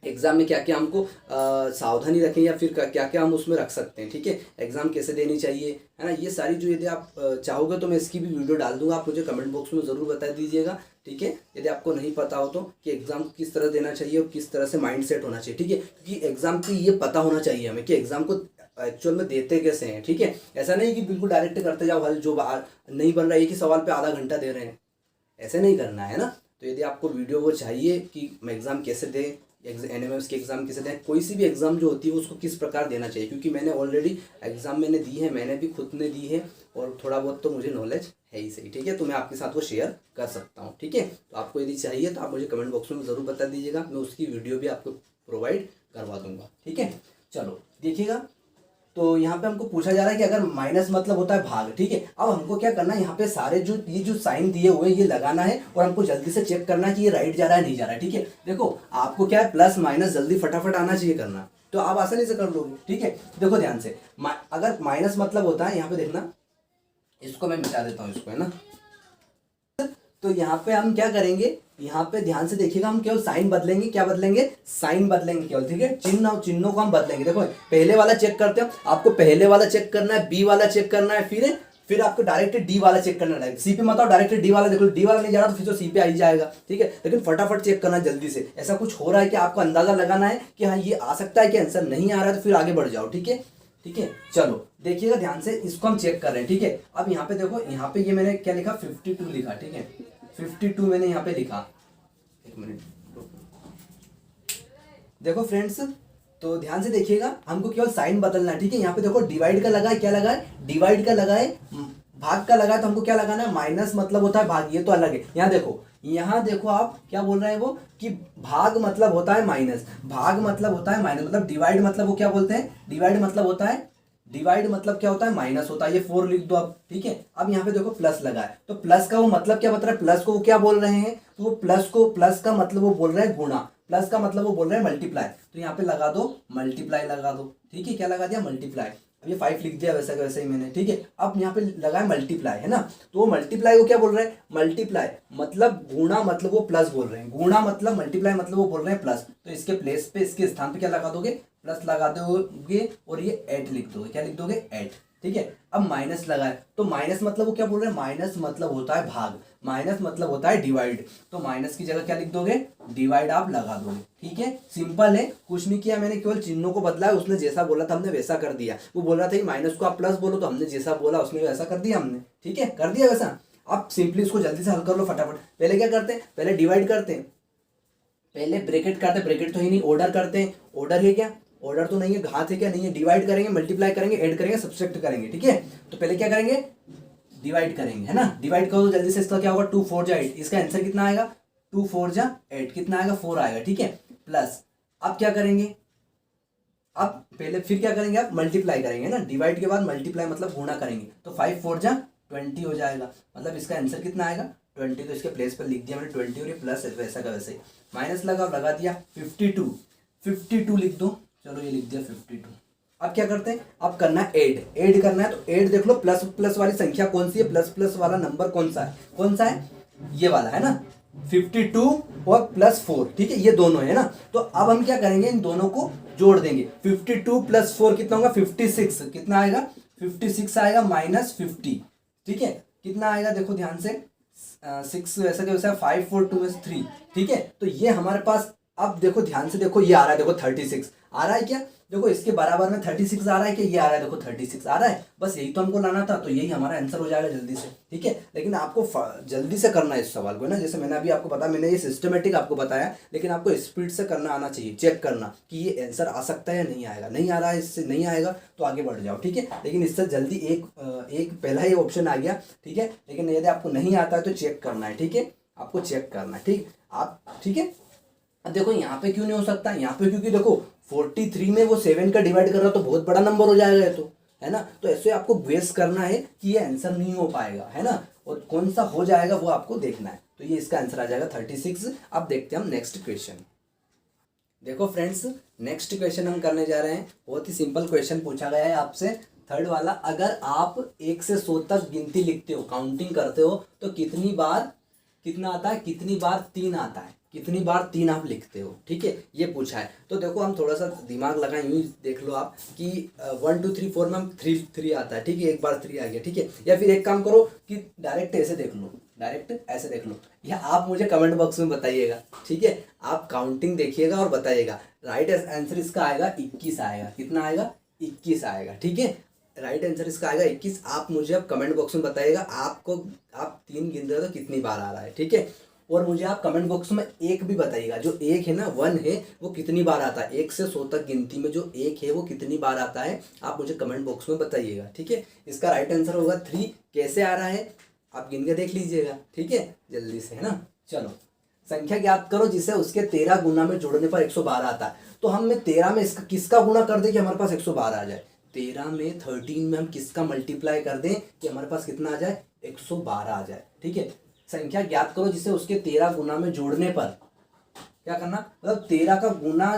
एग्जाम में क्या क्या हमको सावधानी रखें या फिर क्या क्या हम उसमें रख सकते हैं, ठीक है, एग्जाम कैसे देनी चाहिए, है ना, ये सारी जो यदि आप चाहोगे तो मैं इसकी भी वीडियो डाल दूंगा। आप मुझे कमेंट बॉक्स में ज़रूर बता दीजिएगा, ठीक है, यदि आपको नहीं पता हो तो कि एग्जाम किस तरह देना चाहिए और किस तरह से माइंड सेट होना चाहिए, ठीक है, क्योंकि एग्जाम की ये पता होना चाहिए हमें कि एग्जाम को एक्चुअल में देते कैसे हैं, ठीक है। ऐसा नहीं कि बिल्कुल डायरेक्ट करते जाओ, हल जो नहीं बन रहा है एक ही सवाल पे आधा घंटा दे रहे हैं, ऐसे नहीं करना है ना। तो यदि आपको वीडियो वो चाहिए कि एग्ज़ाम कैसे दें, NMMS के एग्ज़ाम कैसे दें, कोई सी भी एग्ज़ाम जो होती है उसको किस प्रकार देना चाहिए, क्योंकि मैंने ऑलरेडी एग्ज़ाम मैंने दी है, मैंने भी खुद ने दी है और थोड़ा बहुत तो मुझे नॉलेज है ही सही, ठीक है, तो मैं आपके साथ वो शेयर कर सकता हूँ, ठीक है। तो आपको यदि चाहिए तो आप मुझे कमेंट बॉक्स में ज़रूर बता दीजिएगा, मैं उसकी वीडियो भी आपको प्रोवाइड करवा दूँगा, ठीक है। चलो देखिएगा, तो यहाँ पे हमको पूछा जा रहा है कि अगर माइनस मतलब होता है भाग, ठीक है। अब हमको क्या करना है, यहाँ पे सारे जो ये जो साइन दिए हुए हैं ये लगाना है और हमको जल्दी से चेक करना है कि ये राइट जा रहा है नहीं जा रहा है, ठीक है। देखो आपको क्या है, प्लस माइनस जल्दी फटाफट आना चाहिए करना, तो आप आसानी से कर लोगे, ठीक है। देखो ध्यान से, अगर माइनस मतलब होता है, यहाँ पे देखना, इसको मैं मिटा देता हूँ इसको, है ना। तो यहाँ पे हम क्या करेंगे, यहाँ पे ध्यान से देखिएगा, हम केवल साइन बदलेंगे, क्या बदलेंगे, साइन बदलेंगे केवल, ठीक है, चिन्हों को हम बदलेंगे। देखो पहले वाला चेक करते हैं, आपको पहले वाला चेक करना है, बी वाला चेक करना है, फिर आपको डायरेक्ट डी वाला चेक करना है। सी पे मत आओ, डायरेक्ट डी वाला, देखो डी वाला नहीं जा रहा तो फिर तो सी पे आ ही जाएगा, ठीक है, लेकिन फटाफट चेक करना जल्दी से। ऐसा कुछ हो रहा है कि आपको अंदाजा लगाना है कि हाँ ये आ सकता है कि आंसर नहीं आ रहा है, तो फिर आगे बढ़ जाओ, ठीक है, ठीक है। चलो देखिएगा ध्यान से, इसको हम चेक कर रहे हैं, ठीक है। अब यहाँ पे देखो, यहाँ पे ये मैंने क्या लिखा, 52 लिखा, ठीक है, 52 मैंने यहाँ पे लिखा, एक मिनट देखो फ्रेंड्स, तो ध्यान से देखिएगा, हमको केवल साइन बदलना है, ठीक है। यहाँ पे देखो डिवाइड का लगा है, क्या लगा है, डिवाइड का लगा है, भाग का लगा है, तो हमको क्या लगाना है, माइनस मतलब होता है भाग, ये तो अलग है। यहाँ देखो आप क्या बोल रहे हैं वो, कि भाग मतलब होता है माइनस, भाग मतलब होता है माइनस, मतलब डिवाइड मतलब वो क्या बोलते हैं, डिवाइड मतलब होता है, डिवाइड मतलब क्या होता है, माइनस होता है, ये 4 लिख दो अब, ठीक है। अब यहाँ पे देखो प्लस लगा है, तो प्लस का वो मतलब क्या बता रहा है, प्लस को वो क्या बोल रहे हैं, तो वो प्लस का मतलब वो बोल रहे हैं गुणा, प्लस का मतलब वो बोल रहे हैं मल्टीप्लाई, तो यहाँ पे लगा दो मल्टीप्लाई लगा दो, ठीक है, क्या लगा दिया, मल्टीप्लाई। अब ये 5 लिख दिया वैसा का वैसा ही मैंने, ठीक है। अब यहाँ पे लगा है मल्टीप्लाई, है ना, तो वो मल्टीप्लाई को क्या बोल रहे हैं, मल्टीप्लाई मतलब गुणा, मतलब वो प्लस बोल रहे हैं, गुणा मतलब मल्टीप्लाई मतलब वो बोल रहे हैं प्लस, तो इसके प्लेस पे, इसके स्थान पे क्या लगा दोगे, प्लस लगा दोगे और ये 8 लिख दोगे, क्या लिख दोगे, 8, ठीक है। अब माइनस लगा है, तो माइनस मतलब वो क्या बोल रहे हैं, माइनस मतलब होता है भाग, माइनस मतलब होता है डिवाइड, तो माइनस की जगह क्या लिख दोगे, डिवाइड आप लगा दोगे, ठीक है, सिंपल है, कुछ नहीं किया मैंने, केवल चिन्हों को बदला है, उसने जैसा बोला था हमने वैसा कर दिया। वो बोल रहा था कि माइनस को आप प्लस बोलो, तो हमने जैसा बोला उसने वैसा कर दिया हमने, ठीक है, कर दिया वैसा। अब सिंपली इसको जल्दी से हल कर लो फटाफट। पहले क्या करते हैं, पहले डिवाइड करते हैं, पहले ब्रैकेट करते हैं, ब्रैकेट तो ही नहीं, ऑर्डर करते हैं, ऑर्डर है क्या, ऑर्डर तो नहीं है, घात है क्या, नहीं है, डिवाइड करेंगे, मल्टीप्लाई करेंगे, ऐड करेंगे, सब्ट्रैक्ट करेंगे, ठीक है। तो पहले क्या करेंगे, डिवाइड करेंगे, है ना, डिवाइड करो तो जल्दी से, इसका क्या होगा, 2 4 जा 8, इसका आंसर कितना आएगा, 2 4 जा 8, कितना आएगा, 4 आएगा, ठीक है, प्लस। अब क्या करेंगे, अब पहले फिर क्या करेंगे, आप मल्टीप्लाई करेंगे ना, डिवाइड के बाद मल्टीप्लाई मतलब गुणा करेंगे, तो 5 4 जा 20 हो जाएगा, मतलब इसका आंसर कितना आएगा, 20, तो इसके प्लेस पर लिख दिया मैंने 20 और ये प्लस है वैसा का वैसे ही, माइनस लगा दिया, 52 लिख दो, चलो ये लिख दिया 52। अब क्या करते हैं, अब करना है ऐड करना है, तो ऐड देख लो, प्लस प्लस वाली संख्या कौन सी है, प्लस प्लस वाला नंबर कौन सा है, ये वाला है ना, 52 और +4, ठीक है, ये दोनों है ना। तो अब हम क्या करेंगे, इन दोनों को जोड़ देंगे, 52 + 4 कितना होगा, 56, कितना आएगा, 56 आएगा, -50, ठीक है, कितना आएगा, देखो ध्यान से, 6 वैसा क्या वैसा, 5 4 2 3, ठीक है। तो ये हमारे पास, अब देखो ध्यान से देखो, ये आ रहा है देखो 36, आ रहा है क्या, देखो इसके बराबर में 36 आ रहा है क्या, ये आ रहा है, देखो 36 आ रहा है, बस यही तो हमको लाना था, तो यही हमारा आंसर हो जाएगा जल्दी से। ठीक है, लेकिन आपको जल्दी से करना है इस सवाल को ना, जैसे मैंने अभी आपको बताया, मैंने ये सिस्टमेटिक आपको बताया, लेकिन आपको स्पीड से करना आना चाहिए, चेक करना कि ये आंसर आ सकता है या नहीं आएगा, नहीं आ रहा है, इससे नहीं आएगा तो आगे बढ़ जाओ। ठीक है, लेकिन इससे जल्दी एक पहला ही ऑप्शन आ गया। ठीक है, लेकिन यदि आपको नहीं आता है तो चेक करना है। ठीक है, आपको चेक करना है, ठीक आप, ठीक है। अब देखो यहाँ पे क्यों नहीं हो सकता, यहाँ पे क्योंकि देखो 43 में वो 7 का डिवाइड कर रहा तो बहुत बड़ा नंबर हो जाएगा ये तो, है ना, तो ऐसे आपको बेस करना है कि ये आंसर नहीं हो पाएगा, है ना, और कौन सा हो जाएगा वो आपको देखना है, तो ये इसका आंसर आ जाएगा 36। अब देखते हैं हम नेक्स्ट क्वेश्चन। देखो फ्रेंड्स, नेक्स्ट क्वेश्चन हम करने जा रहे हैं, बहुत ही सिंपल क्वेश्चन पूछा गया है आपसे, थर्ड वाला। अगर आप 1 से 100 तक गिनती लिखते हो, काउंटिंग करते हो, तो कितनी बार कितना आता है, कितनी बार 3 आता है, कितनी बार 3 आप लिखते हो। ठीक है, ये पूछा है। तो देखो हम थोड़ा सा दिमाग लगाएं, यूँ देख लो आप कि 1 2 3 4 में हम 3 आता है। ठीक है, एक बार 3 आ गया। ठीक है, या फिर एक काम करो कि डायरेक्ट ऐसे देख लो, डायरेक्ट ऐसे देख लो, या आप मुझे कमेंट बॉक्स में बताइएगा। ठीक है, आप काउंटिंग देखिएगा और बताइएगा। राइट आंसर इसका आएगा 21 आएगा, कितना आएगा, 21 आएगा। ठीक है, राइट आंसर इसका आएगा 21। आप मुझे अब कमेंट बॉक्स में बताइएगा आपको, आप 3 गिन रहे हो तो कितनी बार आ रहा है। ठीक है, और मुझे आप कमेंट बॉक्स में एक भी बताइएगा, जो एक है ना 1 है वो कितनी बार आता है, 1 से 100 तक गिनती में जो एक है वो कितनी बार आता है, आप मुझे कमेंट बॉक्स में बताइएगा। ठीक है, इसका राइट आंसर होगा 3। कैसे आ रहा है आप गिन के देख लीजिएगा। ठीक है, जल्दी से, है ना। चलो, संख्या ज्ञात करो जिसे उसके 13 गुना में जोड़ने पर 112 आता है। तो हम 13 में इसका किसका गुना कर दें कि हमारे पास 112 आ जाए, 13 में 13 में हम किसका मल्टीप्लाई कर दें कि हमारे पास कितना आ जाए, 112 आ जाए। ठीक है, संख्या ज्ञात करो जिसे उसके 13 गुना में जोड़ने पर क्या करना, मतलब 13 का गुना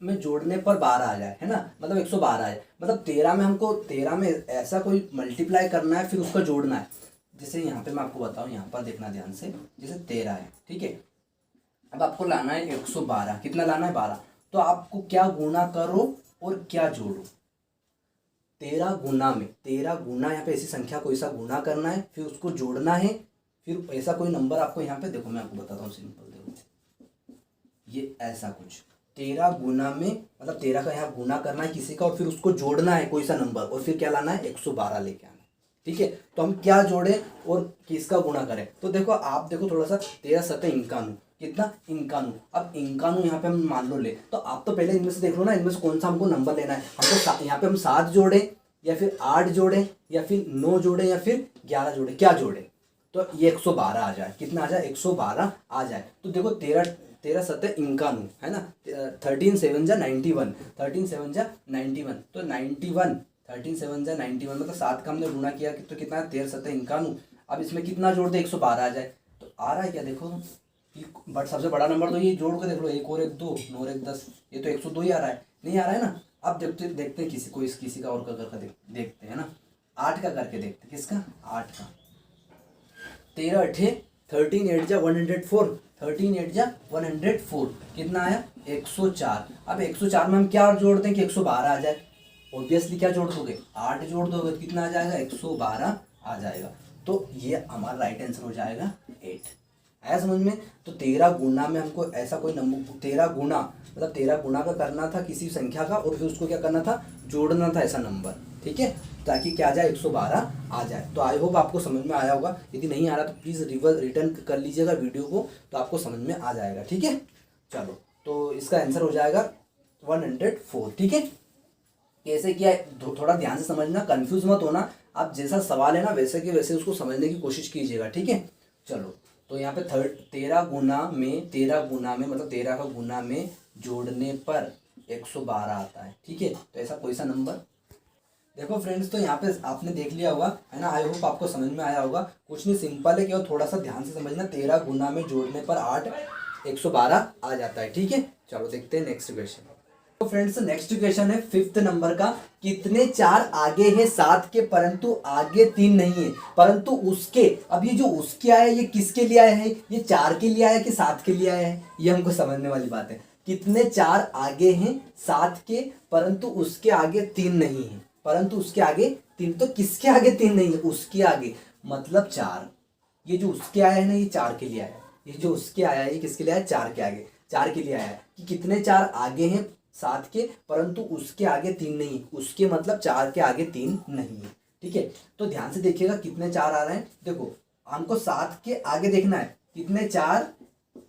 में जोड़ने पर 12 आ जाए, है ना, मतलब 112 है, मतलब 13 में हमको 13 में ऐसा कोई मल्टीप्लाई करना है फिर उसका जोड़ना है। जैसे यहाँ पे मैं आपको बताऊँ, यहाँ पर देखना ध्यान से, जैसे 13 है। ठीक है, अब आपको लाना है 112, कितना लाना है, 12। तो आपको क्या गुना करो और क्या जोड़ो, 13 गुना में, 13 गुना, यहाँ पे ऐसी संख्या को ऐसा गुना करना है, फिर उसको जोड़ना है, फिर ऐसा कोई नंबर आपको यहाँ पे, देखो मैं आपको बताता हूँ सिंपल, देखो ये ऐसा कुछ 13 गुना में, मतलब 13 का यहाँ गुना करना है किसी का और फिर उसको जोड़ना है कोई सा नंबर, और फिर क्या लाना है, 112 लेके आना है। ठीक है, तो हम क्या जोड़े और किसका गुणा करें, तो देखो आप देखो थोड़ा सा, 13 7 51, कितना 51। अब 51 यहाँ पे हम मान लो ले, तो आप तो पहले इनमें से देख लो ना, इनमें से कौन सा हमको नंबर लेना है। हमको यहाँ पे हम 7 जोड़े या फिर 8 जोड़े या फिर 9 जोड़े या फिर 11 जोड़े, क्या जोड़े, तो ये 112 आ जाए, कितना आ जाए, 112 आ जाए। तो देखो 13 13 7 51, है ना, 13 7 जा 91, 13 7 जा 91, तो 91, 13 7 जा 91, मतलब 7 का हमने गुना किया तो कितना है, 13 7 51। अब इसमें कितना जोड़ दे, 112 आ जाए, तो आ रहा है क्या, देखो बट सबसे बड़ा नंबर तो ये, जोड़ के देख लो, 1 और 1 2, 9 और 1 10, ये तो 102 ही आ रहा है, नहीं आ रहा है ना। अब देखते किसी को, किसी का और का करके देखते हैं ना, 8 का करके देखते, किसका, 8 का, 13 8 13 8 जा 104, 13 8 जा 104, कितना आया, 104। अब 104 में हम क्या जोड़ दें कि 112 आ जाए, ऑब्वियसली क्या जोड़ दोगे, 8 जोड़ दोगे तो कितना आ जाएगा, 112 आ जाएगा। तो ये हमारा राइट आंसर हो जाएगा 8। आया समझ में। तो 13 गुना में हमको ऐसा कोई नंबर, 13 गुना मतलब 13 गुना का करना था किसी संख्या का, और फिर उसको क्या करना था, जोड़ना था ऐसा नंबर। ठीक है, ताकि क्या आ जाए, 112 आ जाए। तो आई होप आपको समझ में आया होगा, यदि नहीं आ रहा तो प्लीज़ रिटर्न कर लीजिएगा वीडियो को, तो आपको समझ में आ जाएगा। ठीक है, चलो, तो इसका आंसर हो जाएगा 104। ठीक है, कैसे किया थोड़ा ध्यान से समझना, कंफ्यूज मत होना, आप जैसा सवाल है ना वैसे के वैसे उसको समझने की कोशिश कीजिएगा। ठीक है, चलो, तो यहाँ पे 13 गुना में, 13 गुना में मतलब 13 का गुना में जोड़ने पर 112 आता है। ठीक है, तो ऐसा कोई सा नंबर, देखो फ्रेंड्स, तो यहाँ पे आपने देख लिया होगा, है ना, आई होप आपको समझ में आया होगा। कुछ नहीं, सिंपल है, केवल थोड़ा सा ध्यान से समझना, 13 गुना में जोड़ने पर 8 112 आ जाता है। ठीक है, चलो देखते हैं नेक्स्ट क्वेश्चन। तो फ्रेंड्स, नेक्स्ट क्वेश्चन है 5th नंबर का, कितने 4 आगे हैं 7 के परंतु आगे 3 नहीं है, परंतु उसके, अब ये जो उसके आया ये किसके लिए आया है, ये 4 के लिए आया है कि 7 के लिए आया है, ये हमको समझने वाली बात है। कितने 4 आगे हैं 7 के परंतु उसके आगे 3 नहीं है, परंतु उसके आगे 3, तो किसके आगे 3 नहीं है, उसके आगे, मतलब 4। ये जो उसके आया है ना, ये 4 के लिए आया है, ये जो उसके आया है ये किसके लिए आया है, 4 के आगे, 4 के लिए आया है कि कितने 4 आगे हैं 7 के, परंतु उसके आगे 3 नहीं, उसके मतलब 4 के आगे 3 नहीं है। ठीक है, तो ध्यान से देखिएगा कितने 4 आ रहे हैं। देखो हमको 7 के आगे देखना है, कितने 4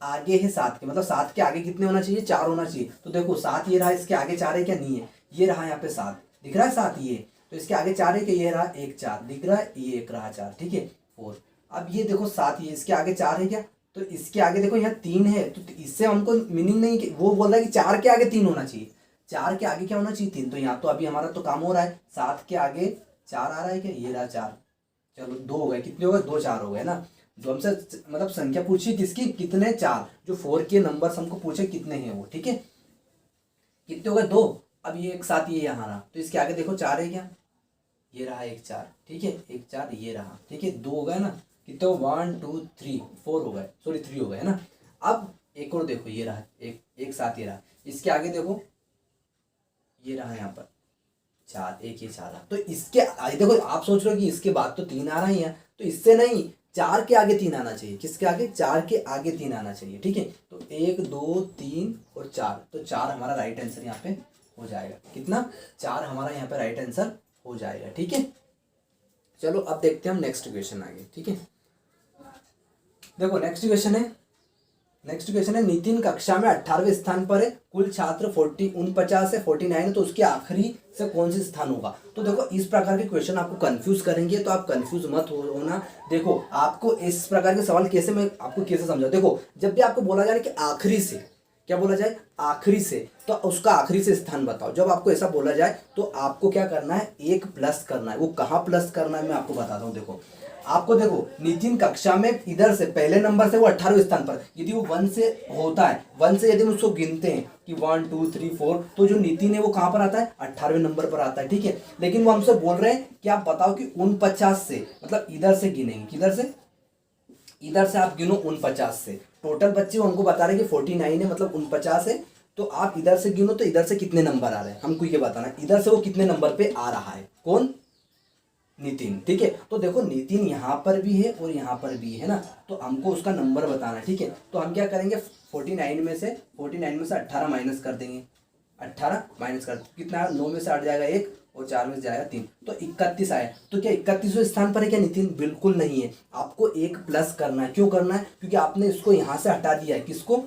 आगे है 7 के, मतलब 7 के आगे कितने होना चाहिए, 4 होना चाहिए। तो देखो 7 ये रहा, इसके आगे 4 है क्या, नहीं है, ये रहा यहाँ पे 7 दिख रहा है 7 ये, तो इसके आगे 4 है कि ये रहा 1 4 दिख रहा है, ये 1 रहा 4, ठीक है 4। अब ये देखो 7 ये इसके आगे 4 है क्या, तो इसके आगे देखो यहाँ 3 है, तो इससे हमको मीनिंग नहीं कि वो बोल रहा है कि 4 के आगे 3 होना चाहिए, 4 के आगे क्या होना चाहिए 3। तो यहाँ तो अभी हमारा तो काम हो रहा है, 7 के आगे 4 आ रहा है क्या, ये रहा 4, चलो 2 हो गए, कितने हो गए 2 4 हो गए ना। जो हमसे मतलब संख्या पूछी किसकी, कितने 4, जो 4 के नंबर हमको पूछे कितने हैं वो, ठीक है कितने हो गए 2। अब ये एक साथ ये यहाँ रहा, तो इसके आगे देखो 4 है क्या, ये रहा 1 4, ठीक है 1 4 ये रहा, ठीक है 2 हो गए ना, कितने 1 2 3 4 हो गए, सॉरी 3 हो गए है ना। अब एक और देखो ये रहा एक साथ ये रहा, इसके आगे देखो ये रहा यहाँ पर 4, एक ये 4 रहा, तो इसके आगे देखो आप सोच रहे हो कि इसके बाद तो 3 आ रहा ही है, तो इससे नहीं 4 के आगे 3 आना चाहिए, किसके आगे 4 के आगे 3 आना चाहिए, ठीक है। तो 1 2 3 और 4, तो 4 हमारा राइट आंसर यहाँ पे हो जाएगा, कितना 4 हमारा यहाँ पे राइट आंसर हो जाएगा, ठीक है। चलो अब देखते हैं हम नेक्स्ट क्वेश्चन आगे, ठीक है। देखो नेक्स्ट क्वेश्चन है नितिन कक्षा में 18वें स्थान पर है, कुल छात्र 49 है 49 है, तो उसके आखिरी से कौन से स्थान होगा। तो देखो इस प्रकार के क्वेश्चन आपको कंफ्यूज करेंगे, तो आप कंफ्यूज मत होना। देखो आपको इस प्रकार के सवाल कैसे, मैं आपको कैसे समझाऊं। देखो जब भी आपको बोला जाए कि आखिरी से, क्या बोला जाए आखिरी से, तो उसका आखिरी से स्थान बताओ। जब आपको ऐसा बोला जाए तो आपको क्या करना है, एक प्लस करना है। वो कहाँ प्लस करना है मैं आपको बताता हूँ। देखो आपको देखो नितिन कक्षा में इधर से पहले नंबर से वो 18वें स्थान पर, यदि वो 1 से होता है, 1 से यदि हम उसको गिनते हैं कि 1 2 3 4, तो जो नितिन है वो कहाँ पर आता है 18वें नंबर पर आता है, ठीक है। लेकिन वो हमसे बोल रहे हैं कि आप बताओ कि 49 से, मतलब इधर से गिनेंगे, किधर से, इधर से आप गिनो 49 से। टोटल बच्चे उनको बता रहे हैं कि 49 है, मतलब 49 है, तो आप इधर से गिनो तो इधर से कितने नंबर आ रहे हैं हमको ये बताना है, इधर से वो कितने नंबर पे आ रहा है, कौन नितिन, ठीक है। तो देखो नितिन यहाँ पर भी है और यहाँ पर भी है ना, तो हमको उसका नंबर बताना है, ठीक है। तो हम क्या करेंगे 49 में से 18 माइनस कर देंगे, 18 माइनस कर कितना 9 में से 8 जाएगा 1 और 4 में से जाएगा 3, तो 31 आया। तो क्या 31वें स्थान पर है क्या नितिन, बिल्कुल नहीं है। आपको एक प्लस करना है, क्यों करना है, क्योंकि आपने इसको यहाँ से हटा दिया है, किसको,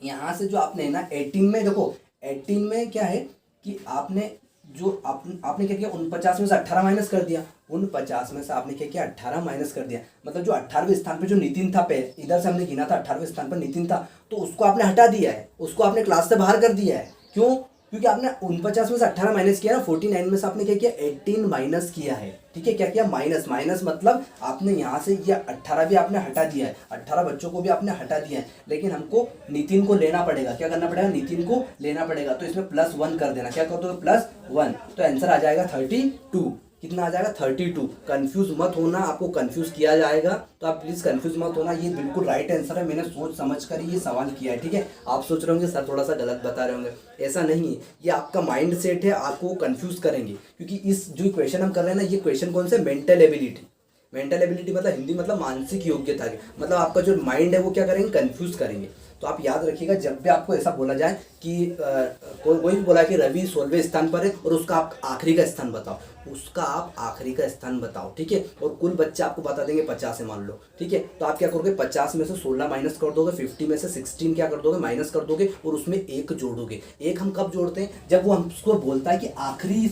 यहाँ से जो आपने है ना 18 में, देखो 18 में क्या है कि आपने जो आपने क्या किया 49 में से 18 माइनस कर दिया, 49 में से आपने क्या किया 18 माइनस कर दिया, मतलब जो 18वें स्थान पे जो नितिन था, पहले इधर से हमने गिना था 18वें स्थान पर नितिन था, तो उसको आपने हटा दिया है, उसको आपने क्लास से बाहर कर दिया है। क्यों, क्योंकि आपने 49 में से 18 माइनस किया ना, 49 में से आपने क्या किया 18 माइनस किया है, ठीक है। क्या किया माइनस, माइनस मतलब आपने यहाँ से ये 18 भी आपने हटा दिया है, 18 बच्चों को भी आपने हटा दिया है, लेकिन हमको नितिन को लेना पड़ेगा, क्या करना पड़ेगा नितिन को लेना पड़ेगा। तो इसमें +1 कर देना, क्या कर दो +1, तो आंसर आ जाएगा 32, कितना आ जाएगा 32। कंफ्यूज मत होना, आपको कंफ्यूज किया जाएगा, तो आप प्लीज कंफ्यूज मत होना, ये बिल्कुल राइट आंसर है, मैंने सोच समझ कर ये सवाल किया है, ठीक है। आप सोच रहे होंगे सर थोड़ा सा गलत बता रहे होंगे, ऐसा नहीं है, ये आपका माइंड सेट है, आपको कंफ्यूज करेंगे, क्योंकि इस जो क्वेश्चन हम कर रहे हैं ना, ये क्वेश्चन कौन से, मेंटल एबिलिटी, मेंटल एबिलिटी मतलब हिंदी मतलब मानसिक योग्यता के, मतलब आपका जो माइंड है वो क्या करेंगे कंफ्यूज करेंगे। तो आप याद रखिएगा, जब भी आपको ऐसा बोला जाए कि कोई भी बोला कि रवि 16वें स्थान पर है और उसका आप आखिरी का स्थान बताओ, उसका आप आखिरी का स्थान बताओ, ठीक है। और कुल बच्चे आपको बता देंगे 50 है मान लो, ठीक है। तो आप क्या करोगे 50 में से 16 माइनस कर दोगे, 50 में से 16 क्या कर दोगे माइनस कर दोगे, और उसमें 1 जोड़ोगे। 1 हम कब जोड़ते हैं, जब वो हमको बोलता है कि आखिरी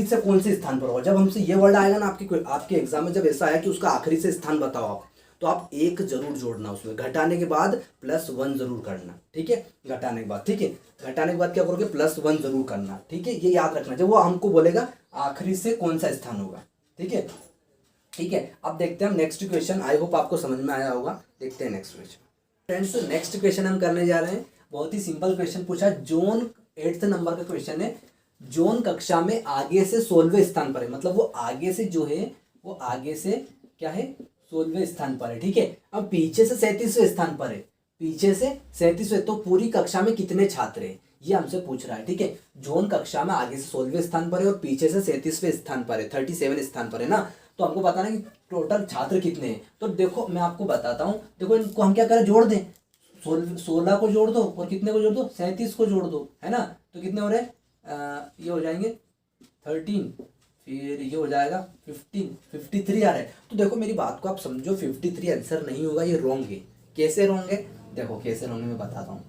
से कौन से स्थान पर हो। जब हमसे ये वर्ड आएगा ना आपके एग्जाम में, जब ऐसा आया कि उसका आखिरी से स्थान बताओ आप, तो आप 1 जरूर जोड़ना, उसमें घटाने के बाद +1 जरूर करना, ठीक है। घटाने के बाद, ठीक है, घटाने के बाद क्या करोगे +1 जरूर करना, ठीक है। ये याद रखना जब वो हमको बोलेगा आखिरी से कौन सा स्थान होगा, ठीक है। ठीक है, अब देखते हैं हम नेक्स्ट क्वेश्चन। आई होप आपको समझ में आया होगा। देखते हैं next question. Friends next question हम करने जा रहे हैं, बहुत ही सिंपल क्वेश्चन पूछा, जोन 8th नंबर का क्वेश्चन है। जोन कक्षा में आगे से 16वें स्थान पर है, मतलब वो आगे से जो है वो आगे से क्या है 16वें स्थान पर है, ठीक है। अब पीछे से 37वें स्थान पर है, पीछे से 37वें, तो पूरी कक्षा में कितने छात्र हैं ये हमसे पूछ रहा है, ठीक है। जोन कक्षा में आगे से 16वें स्थान पर है और पीछे से 37वें स्थान पर है, 37 स्थान पर है ना। तो हमको बताना है कि टोटल छात्र कितने हैं। तो देखो मैं आपको बताता हूँ, देखो इनको हम क्या करें जोड़ दें, 16 को जोड़ दो और कितने को जोड़ दो, 37 को जोड़ दो, है ना। तो कितने हो रहे ये हो जाएंगे 13, फिर ये हो जाएगा 15, 53 आ रहा है। तो देखो मेरी बात को आप समझो, 53 आंसर नहीं होगा, ये रॉन्ग है। कैसे रॉन्ग है, देखो कैसे रॉन्ग है मैं बताता हूँ।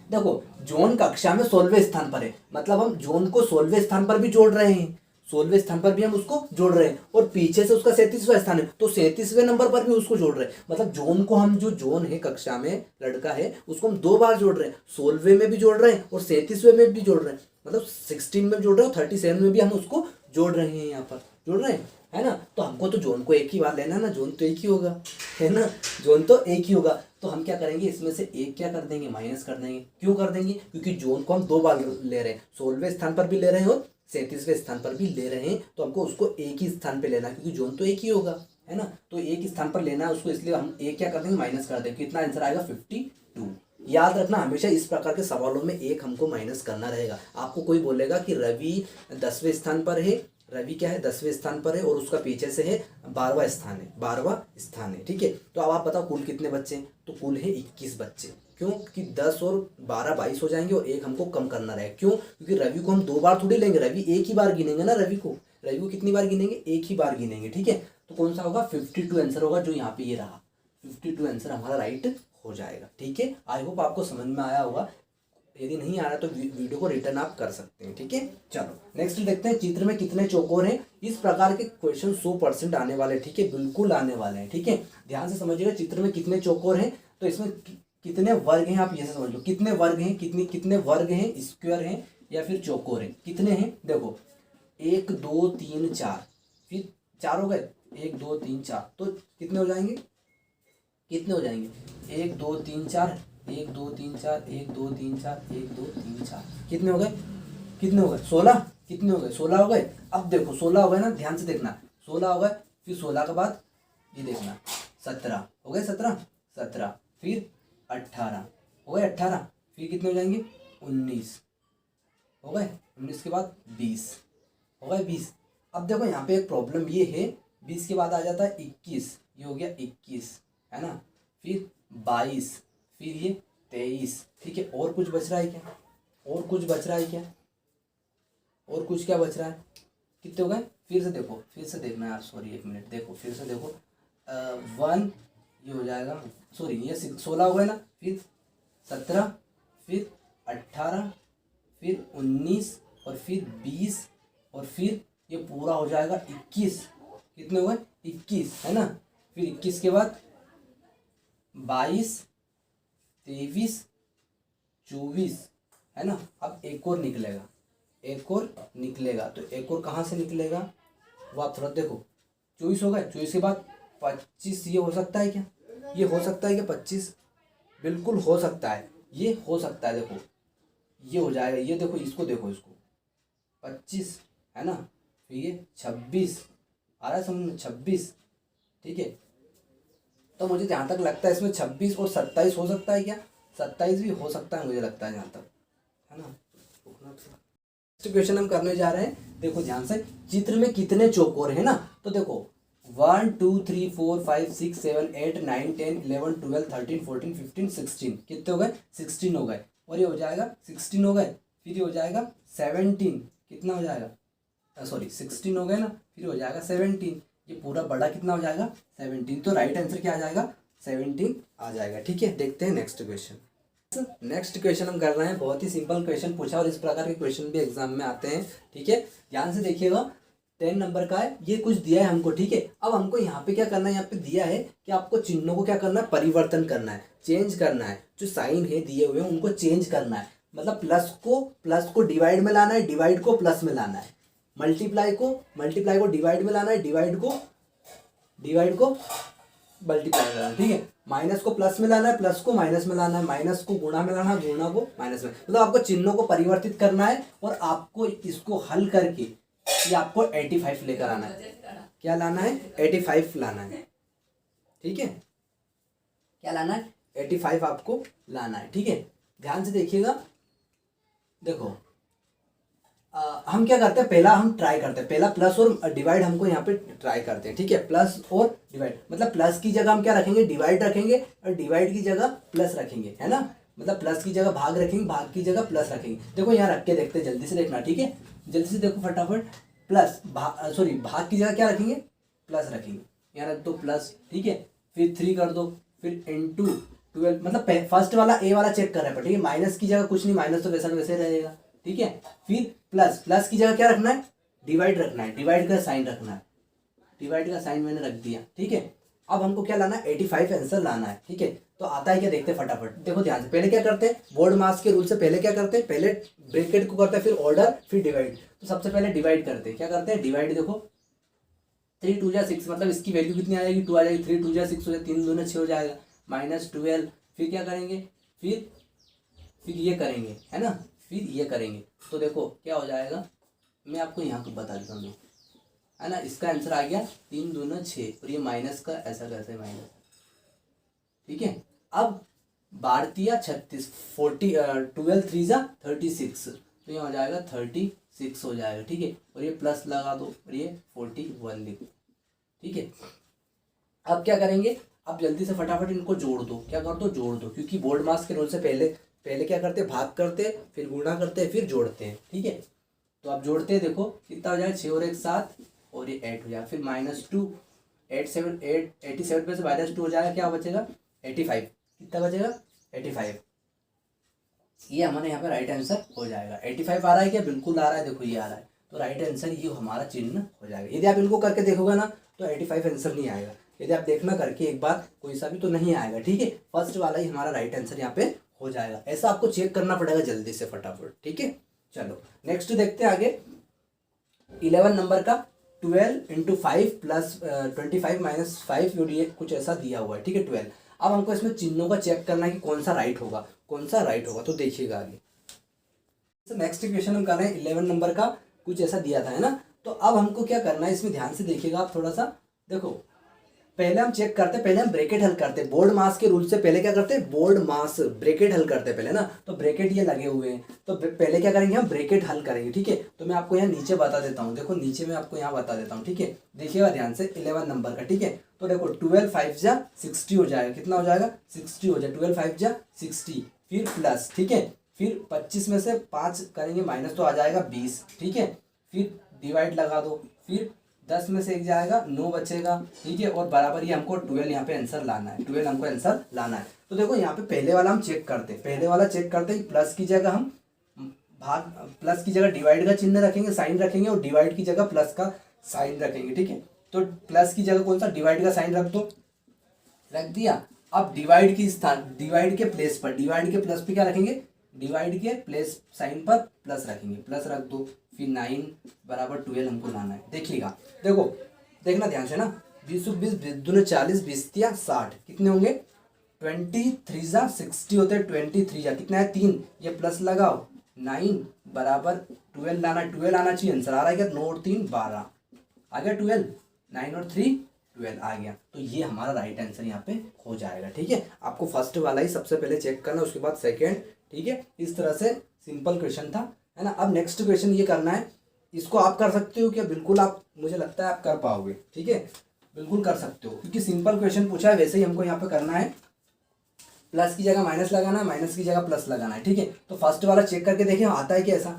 देखो जोन कक्षा में 16वें स्थान पर है, मतलब हम जोन को 16वें स्थान पर भी जोड़ रहे हैं, 16वें स्थान पर भी हम उसको जोड़ रहे हैं, और पीछे से उसका 37वां स्थान है तो 37वें नंबर पर भी उसको जोड़ रहे हैं। मतलब जोन को हम, जो जोन है कक्षा में लड़का है, उसको हम 2 बार जोड़ रहे हैं, 16वें में भी जोड़ रहे हैं और 37वें में भी जोड़ रहे हैं। मतलब 16 में जोड़ रहे हैं और 37 में भी हम उसको जोड़ रहे हैं, यहाँ पर जोड़ रहे हैं, है ना। तो हमको तो जोन को एक ही बार लेना है ना, जोन तो एक ही होगा, है ना, जोन तो एक ही होगा। तो हम क्या करेंगे, इसमें से एक क्या कर देंगे, माइनस कर देंगे। क्यों कर देंगे, क्योंकि जोन को हम 2 बार ले रहे हैं, 16वें स्थान पर भी ले रहे हैं और 37वें स्थान पर भी ले रहे हैं, तो हमको उसको एक ही स्थान पे लेना है, क्योंकि जोन तो एक ही होगा, है ना। तो एक स्थान पर लेना है उसको, इसलिए हम एक क्या कर देंगे, माइनस कर देंगे। कितना आंसर आएगा, 52। याद रखना हमेशा इस प्रकार के सवालों में एक हमको माइनस करना रहेगा। आपको कोई बोलेगा कि रवि 10वें स्थान पर है, रवि क्या है 10वें स्थान पर है और उसका पीछे से है 12वां स्थान है, 12वां स्थान है, ठीक है। तो अब आप बताओ कुल कितने बच्चे हैं, तो कुल है 21 बच्चे। क्यों कि 10 और 12 22 हो जाएंगे और एक हमको कम करना रहेगा। क्यों, क्योंकि रवि को हम 2 बार थोड़ी लेंगे, रवि एक ही बार गिनेंगे ना, रवि को कितनी बार गिनेंगे, एक ही बार गिनेंगे, ठीक है। तो कौन सा होगा, 52 आंसर होगा, जो यहाँ पे ये रहा 52 आंसर हमारा राइट हो जाएगा, ठीक है। आई होप आपको समझ में आया होगा। यदि नहीं आ रहा तो वीडियो को रिटर्न आप कर सकते हैं, ठीक है। चलो नेक्स्ट देखते हैं, चित्र में कितने चौकोर हैं। इस प्रकार के क्वेश्चन 100% आने वाले हैं, ठीक है, बिल्कुल आने वाले हैं, ठीक है। ध्यान से समझिएगा, चित्र में कितने चौकोर हैं, तो इसमें कितने वर्ग हैं, आप ये से समझ लो, कितने वर्ग हैं, कितने वर्ग हैं, स्क्वायर हैं या फिर चौकोर हैं, कितने हैं। देखो 1 2 3 4, फिर 4 हो गए, 1 2 3 4, तो कितने हो जाएंगे, कितने हो जाएंगे, 1 2 3 4, 1 2 3 4, 1 2 3 4, 1 2 3 4, कितने हो गए, कितने हो गए, 16, कितने हो गए, 16 हो गए। अब देखो 16 हो गए ना, ध्यान से देखना, 16 हो गए, फिर 16 के बाद ये देखना 17 हो गए, 17, फिर 18 हो गए, 18, फिर कितने हो जाएंगे, 19 हो गए, 19 के बाद 20 हो गए, 20। अब देखो यहाँ पे एक प्रॉब्लम ये है, 20 के बाद आ जाता है 21, ये हो गया 21, है ना, फिर 22, फिर ये 23, ठीक है। और कुछ बच रहा है क्या, और कुछ बच रहा है क्या, और कुछ क्या बच रहा है, कितने हो गए, फिर से देखो, फिर से देखना यार, सॉरी एक मिनट, देखो फिर से देखो, 1 ये हो जाएगा, सॉरी ये 16 हो गए ना, फिर 17, फिर 18, फिर 19 और फिर 20 और फिर ये पूरा हो जाएगा 21, कितने हो गए 21, है ना। फिर 21 के बाद 22 23 24, है ना। अब एक और निकलेगा, एक और निकलेगा, तो एक और कहाँ से निकलेगा वो आप थोड़ा देखो, 24 हो गए, 24 के बाद 25, ये हो सकता है क्या, ये हो सकता है क्या 25, बिल्कुल हो सकता है, ये हो सकता है, देखो ये हो जाएगा, ये देखो इसको देखो, इसको 25, है ना, फिर ये 26 आ रहा है समझ में, 26, ठीक है। तो मुझे जहाँ तक लगता है इसमें 26 और 27 हो सकता है क्या, 27 भी हो सकता है मुझे लगता है जहाँ तक, है ना। नेक्स्ट क्वेश्चन हम करने जा रहे हैं, देखो ध्यान से, चित्र में कितने चौकोर है ना, तो देखो 1 2 3 4 5 6 7 8 9 10 11 12 13 14 15 16, कितने हो गए, 16 हो गए, और ये हो जाएगा 16 हो गए, फिर ये हो जाएगा 17, कितना हो जाएगा, सॉरी 16 हो गए ना, फिर हो जाएगा 17, ये पूरा बड़ा कितना हो जाएगा 17, तो राइट आंसर क्या आ जाएगा, 17 आ जाएगा, ठीक है। देखते हैं नेक्स्ट क्वेश्चन। नेक्स्ट क्वेश्चन हम कर रहे हैं, बहुत ही सिंपल क्वेश्चन पूछा और इस प्रकार के क्वेश्चन भी एग्जाम में आते हैं, ठीक है। ध्यान से देखिएगा, 10 नंबर का है, ये कुछ दिया है हमको, ठीक है। अब हमको यहाँ पे क्या करना है, यहाँ पे दिया है कि आपको चिन्हों को क्या करना है, परिवर्तन करना है, चेंज करना है, जो साइन है दिए हुए हैं उनको चेंज करना है। मतलब प्लस को डिवाइड में लाना है, डिवाइड को प्लस में लाना है, मल्टीप्लाई को डिवाइड में लाना है, डिवाइड को मल्टीप्लाई करना है, ठीक है। माइनस को प्लस में लाना है, प्लस को माइनस में लाना है, माइनस को गुणा में लाना है, गुणा को माइनस में, मतलब आपको चिन्हों को परिवर्तित करना है और आपको इसको हल करके ये आपको 85 लेकर आना है। क्या लाना है, 85 लाना है, ठीक है। क्या लाना है, 85 आपको लाना है, ठीक है। ध्यान से देखिएगा, देखो हम क्या करते हैं, पहला हम ट्राई करते हैं, पहला प्लस और डिवाइड हमको यहाँ पे ट्राई करते हैं, ठीक है। प्लस और डिवाइड मतलब प्लस की जगह हम क्या रखेंगे, डिवाइड रखेंगे, और डिवाइड की जगह प्लस रखेंगे, है ना। मतलब प्लस की जगह भाग रखेंगे, भाग की जगह प्लस रखेंगे। देखो यहाँ रख के देखते हैं, जल्दी से देखना, ठीक है। जल्दी से देखो फटाफट। प्लस भाग की जगह क्या रखेंगे, प्लस रखेंगे, यहाँ रख दो प्लस, ठीक है। फिर 3 कर दो, फिर इंटू 12, मतलब फर्स्ट वाला ए वाला चेक कर रहे हैं, ठीक है। माइनस की जगह कुछ नहीं, माइनस तो वैसा का वैसे रहेगा, ठीक है। फिर प्लस की जगह क्या रखना है, डिवाइड रखना है, डिवाइड का साइन रखना है, डिवाइड का साइन मैंने रख दिया, ठीक है। अब हमको क्या लाना है, 85 आंसर लाना है, ठीक है। तो आता है क्या, देखते हैं फटाफट। देखो ध्यान से, पहले क्या करते हैं, बोर्ड मास के रूल से पहले क्या करते हैं, पहले ब्रैकेट को करते हैं, फिर ऑर्डर, फिर डिवाइड। तो सबसे पहले डिवाइड करते हैं, क्या करते हैं, डिवाइड। देखो 3 2 जा 6, मतलब इसकी वैल्यू कितनी आ जाएगी, 2 आ जाएगी। 3 2 जा 6 हो जाएगा, 3 2 6 हो जाएगा, -12। फिर क्या करेंगे, फिर ये करेंगे, है ना, फिर ये करेंगे। तो देखो क्या हो जाएगा, मैं आपको यहाँ को बता देता हूँ, है ना। इसका आंसर आ गया 3 2 6, और ये माइनस का ऐसा कैसे माइनस, ठीक है। अब भारतीय 36, 40 12 3 जा 36, तो ये हो जाएगा 36 हो जाएगा, ठीक है। और ये प्लस लगा दो, और ये 41 लिखो, ठीक है। अब क्या करेंगे, अब जल्दी से फटाफट इनको जोड़ दो, क्या कर दो, जोड़ दो, क्योंकि बोर्ड मास के रूल से पहले पहले क्या करते हैं, भाग करते हैं, फिर गुणा करते हैं, फिर जोड़ते हैं, ठीक है। तो आप जोड़ते हैं, देखो कितना हो जाएगा, 6 और 1 7, और ये 8 हो जाएगा। फिर -2, 87 पे से -2 हो जाएगा, क्या बचेगा, 85। कितना बचेगा, 85। ये हमारे यहाँ पे राइट आंसर हो जाएगा। 85 आ रहा है क्या, बिल्कुल आ रहा है, देखो ये आ रहा है। तो राइट आंसर ये हमारा चिन्ह हो जाएगा। यदि आप इनको करके देखोगे ना, तो 85 आंसर नहीं आएगा। यदि आप देखना करके एक बार कोई सा भी, तो नहीं आएगा, ठीक है। फर्स्ट वाला ही हमारा राइट आंसर यहाँ पे हो जाएगा। ऐसा आपको चेक करना पड़ेगा जल्दी से फटाफट, ठीक है। चलो नेक्स्ट देखते हैं आगे। 11 नंबर का 12 × 5 प्लस 25 - 5, ये कुछ ऐसा दिया हुआ है, ठीक है। 12। अब हमको इसमें चिन्हों का चेक करना है कि कौन सा राइट होगा, कौन सा राइट होगा, तो देखिएगा आगे। नेक्स्ट क्वेश्चन हम कर रहे हैं 11 नंबर का, कुछ ऐसा दिया था, है ना। तो अब हमको क्या करना है, इसमें ध्यान से देखिएगा आप थोड़ा सा। देखो पहले हम चेक करते हैं, पहले हम ब्रैकेट हल करते हैं। बोर्ड मास के रूल से पहले क्या करते हैं, बोर्ड मास ब्रैकेट हल करते हैं पहले ना। तो ब्रैकेट ये लगे हुए हैं, तो पहले क्या करेंगे, हम ब्रैकेट हल करेंगे, ठीक है। तो मैं आपको यहाँ नीचे बता देता हूँ, देखो नीचे मैं आपको यहाँ बता देता हूँ, ठीक है। देखिएगा ध्यान से 11 नंबर का, ठीक है। तो देखो 12 5 जा 60 हो जाएगा, कितना हो जाएगा, 60 हो जाएगा। 12 5 जा 60, फिर प्लस, ठीक है। फिर 25 में से 5 करेंगे माइनस, तो आ जाएगा 20, ठीक है। फिर डिवाइड लगा दो, फिर 10 में से 1 जाएगा, 9 बचेगा, ठीक है। और बराबर ये हमको 12 यहाँ पे आंसर लाना है, 12 हमको आंसर लाना है। तो देखो यहाँ पे पहले वाला हम चेक करते हैं, पहले वाला चेक करते हैं। प्लस की जगह हम प्लस की जगह डिवाइड का चिन्ह रखेंगे, साइन रखेंगे, और डिवाइड की जगह प्लस का साइन रखेंगे, ठीक है। तो प्लस की जगह कौन सा, डिवाइड का साइन रख दो, रख दिया। अब डिवाइड की स्थान, डिवाइड के प्लेस पर, डिवाइड के प्लस पे क्या रखेंगे, डिवाइड के प्लेस साइन पर प्लस रखेंगे, प्लस रख दो। फिर 9 = 12 हमको लाना है। देखिएगा, देखो देखना ध्यान से ना। 20 20 2 40, 20 60, कितने होंगे, 23 जा 60 होते हैं। 23 जा कितना है, 3, ये प्लस लगाओ, 9 = 12 लाना, 12 आना चाहिए आंसर। आ रहा है क्या, 9 और 3 12 आ गया, 12, 9 और 3 12 आ गया। तो ये हमारा राइट आंसर यहाँ पे हो जाएगा, ठीक है। आपको फर्स्ट वाला ही सबसे पहले चेक करना, उसके बाद सेकेंड, ठीक है। इस तरह से सिंपल क्वेश्चन था, है ना। अब नेक्स्ट क्वेश्चन ये करना है, इसको आप कर सकते हो क्या, बिल्कुल आप, मुझे लगता है आप कर पाओगे, ठीक है। बिल्कुल कर सकते हो, क्योंकि सिंपल क्वेश्चन पूछा है, वैसे ही हमको यहाँ पे करना है। प्लस की जगह माइनस लगाना है, माइनस की जगह प्लस लगाना है, ठीक है। तो फर्स्ट वाला चेक करके देखें आता है क्या ऐसा।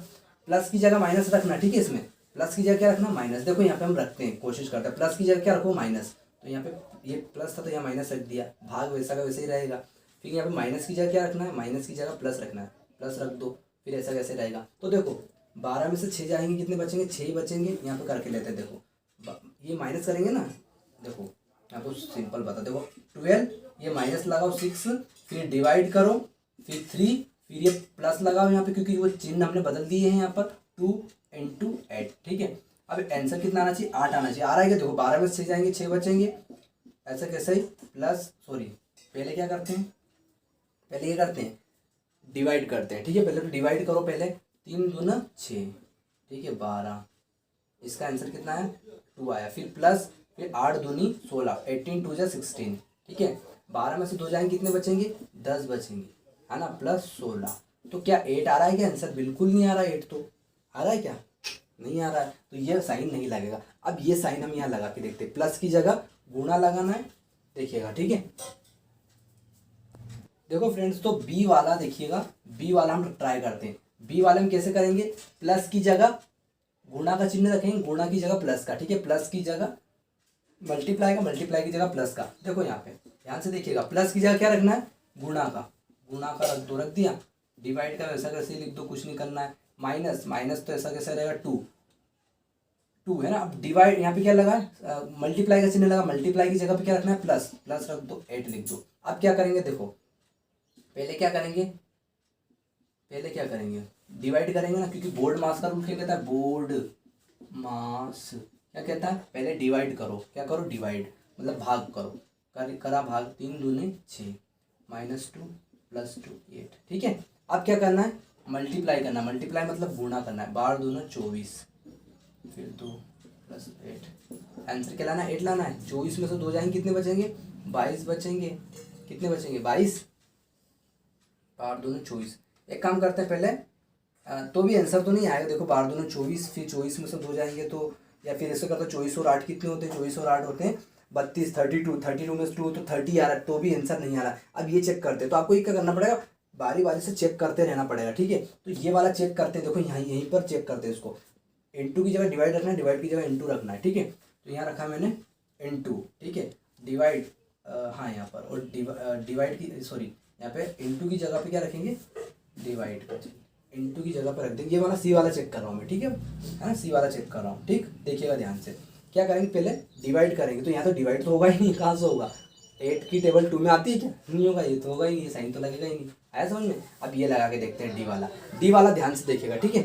प्लस की जगह माइनस रखना, ठीक है। इसमें प्लस की जगह क्या रखना, माइनस। देखो यहाँ पे हम रखते हैं, कोशिश करते हैं, प्लस की जगह क्या रखो, माइनस। तो यहाँ पे ये प्लस था, तो यहाँ माइनस रख दिया, भाग वैसा का वैसे ही रहेगा। फिर यहाँ पे माइनस की जगह क्या रखना है, माइनस की जगह प्लस रखना है, प्लस रख दो, फिर ऐसा कैसे रहेगा। तो देखो 12 में से 6 जाएंगे, कितने बचेंगे, 6 ही बचेंगे। यहाँ पे करके लेते हैं, देखो ये माइनस करेंगे ना, देखो यहाँ पे सिंपल बता, देखो 12, ये माइनस लगाओ 6, फिर डिवाइड करो, फिर 3, फिर ये प्लस लगाओ यहाँ पे, क्योंकि वो चिन्ह हमने बदल दिए हैं यहाँ पर, 2 × 8, ठीक है। अब आंसर कितना आना चाहिए, 8 आना चाहिए। आ रहा है क्या, देखो 12 में से 6 जाएंगे, 6 बचेंगे, ऐसा कैसे ही प्लस, सॉरी पहले क्या करते हैं, पहले ये करते हैं डिवाइड करते हैं, ठीक है। पहले तो डिवाइड करो, पहले 3 दूना 6, ठीक है, 12। इसका आंसर कितना है, 2 आया। फिर प्लस, फिर 8 दूनी 16, 18 2 जा 16, ठीक है। 12 में से 2 जाएंगे, कितने बचेंगे, 10 बचेंगे, है ना, प्लस 16। तो क्या 8 आ रहा है क्या आंसर, बिल्कुल नहीं आ रहा है 8, तो आ रहा है क्या? नहीं आ रहा है, तो ये साइन नहीं लगेगा। अब ये साइन हम यहाँ लगा के देखते हैं, प्लस की जगह गुणा लगाना है, देखिएगा ठीक है। देखो फ्रेंड्स, तो बी वाला देखिएगा, बी वाला हम ट्राई करते हैं। बी वाले में कैसे करेंगे, प्लस की जगह गुणा का चिन्ह रखेंगे, गुणा की जगह प्लस का, ठीक है। प्लस की जगह मल्टीप्लाई का, मल्टीप्लाई की जगह प्लस का। देखो यहाँ पे ध्यान से देखिएगा, प्लस की जगह क्या रखना है, गुणा का, गुणा का रख दो, रख दिया। डिवाइड का वैसा कैसे लिख दो, कुछ नहीं करना है। माइनस, माइनस तो ऐसा कैसे रहेगा, टू, टू है ना। अब डिवाइड यहाँ पे क्या लगा है, मल्टीप्लाई का चिन्ह लगा, मल्टीप्लाई की जगह पे क्या रखना है, प्लस, प्लस रख दो, 8 लिख दो। अब क्या करेंगे, देखो पहले क्या करेंगे, पहले क्या करेंगे, डिवाइड करेंगे ना, क्योंकि बोर्ड मास का रूल क्या कहता है, बोर्ड मास क्या कहता है, पहले डिवाइड करो, क्या करो, डिवाइड मतलब भाग करो, करा भाग, 3 दूनी 6, -2 + 2 8, ठीक है। अब क्या करना है, मल्टीप्लाई करना है, मल्टीप्लाई मतलब गुणा करना है, 12 दूना 24, फिर 2 + 8, आंसर क्या लाना है, 8 लाना है। 24 में से 2 जाएंगे, कितने बचेंगे, 22 बचेंगे, कितने बचेंगे, 22, 12 दूना 24। एक काम करते हैं पहले, तो भी आंसर तो नहीं आएगा, देखो 12 दूना 24, फिर 24 में से 2 जाएंगे तो, या फिर ऐसे करते 24 और 8 कितने होते हैं, 24 और 8 होते हैं 32, 32, 32 में से 2 तो 30 आ रहा है, तो भी आंसर नहीं आ रहा। अब ये चेक करते हैं, तो आपको ये क्या करना पड़ेगा, बारी बारी से चेक करते रहना पड़ेगा, ठीक है। तो ये वाला चेक करते हैं, देखो यहाँ यहीं पर चेक करते हैं इसको, इंटू की जगह डिवाइड रखना है, डिवाइड की जगह इंटू रखना है, ठीक है। तो यहाँ रखा मैंने इंटू, ठीक है, डिवाइड, हाँ यहाँ पर, और डिवाइड की, सॉरी यहाँ पे इंटू की जगह पे क्या रखेंगे, डिवाइड का, इंटू की जगह पर रख देंगे। ये वाला सी वाला चेक कर रहा हूँ मैं, ठीक है ना, सी वाला चेक कर रहा हूँ, ठीक, देखिएगा ध्यान से। क्या करेंगे, पहले डिवाइड करेंगे, तो यहाँ तो डिवाइड तो होगा ही नहीं, कहाँ से होगा, 8 की टेबल 2 में आती है क्या, नहीं होगा, ये तो होगा ही नहीं, साइन तो लगेगा ही नहीं, आया समझ में। अब ये लगा के देखते हैं डी वाला, डी वाला ध्यान से देखिएगा, ठीक है।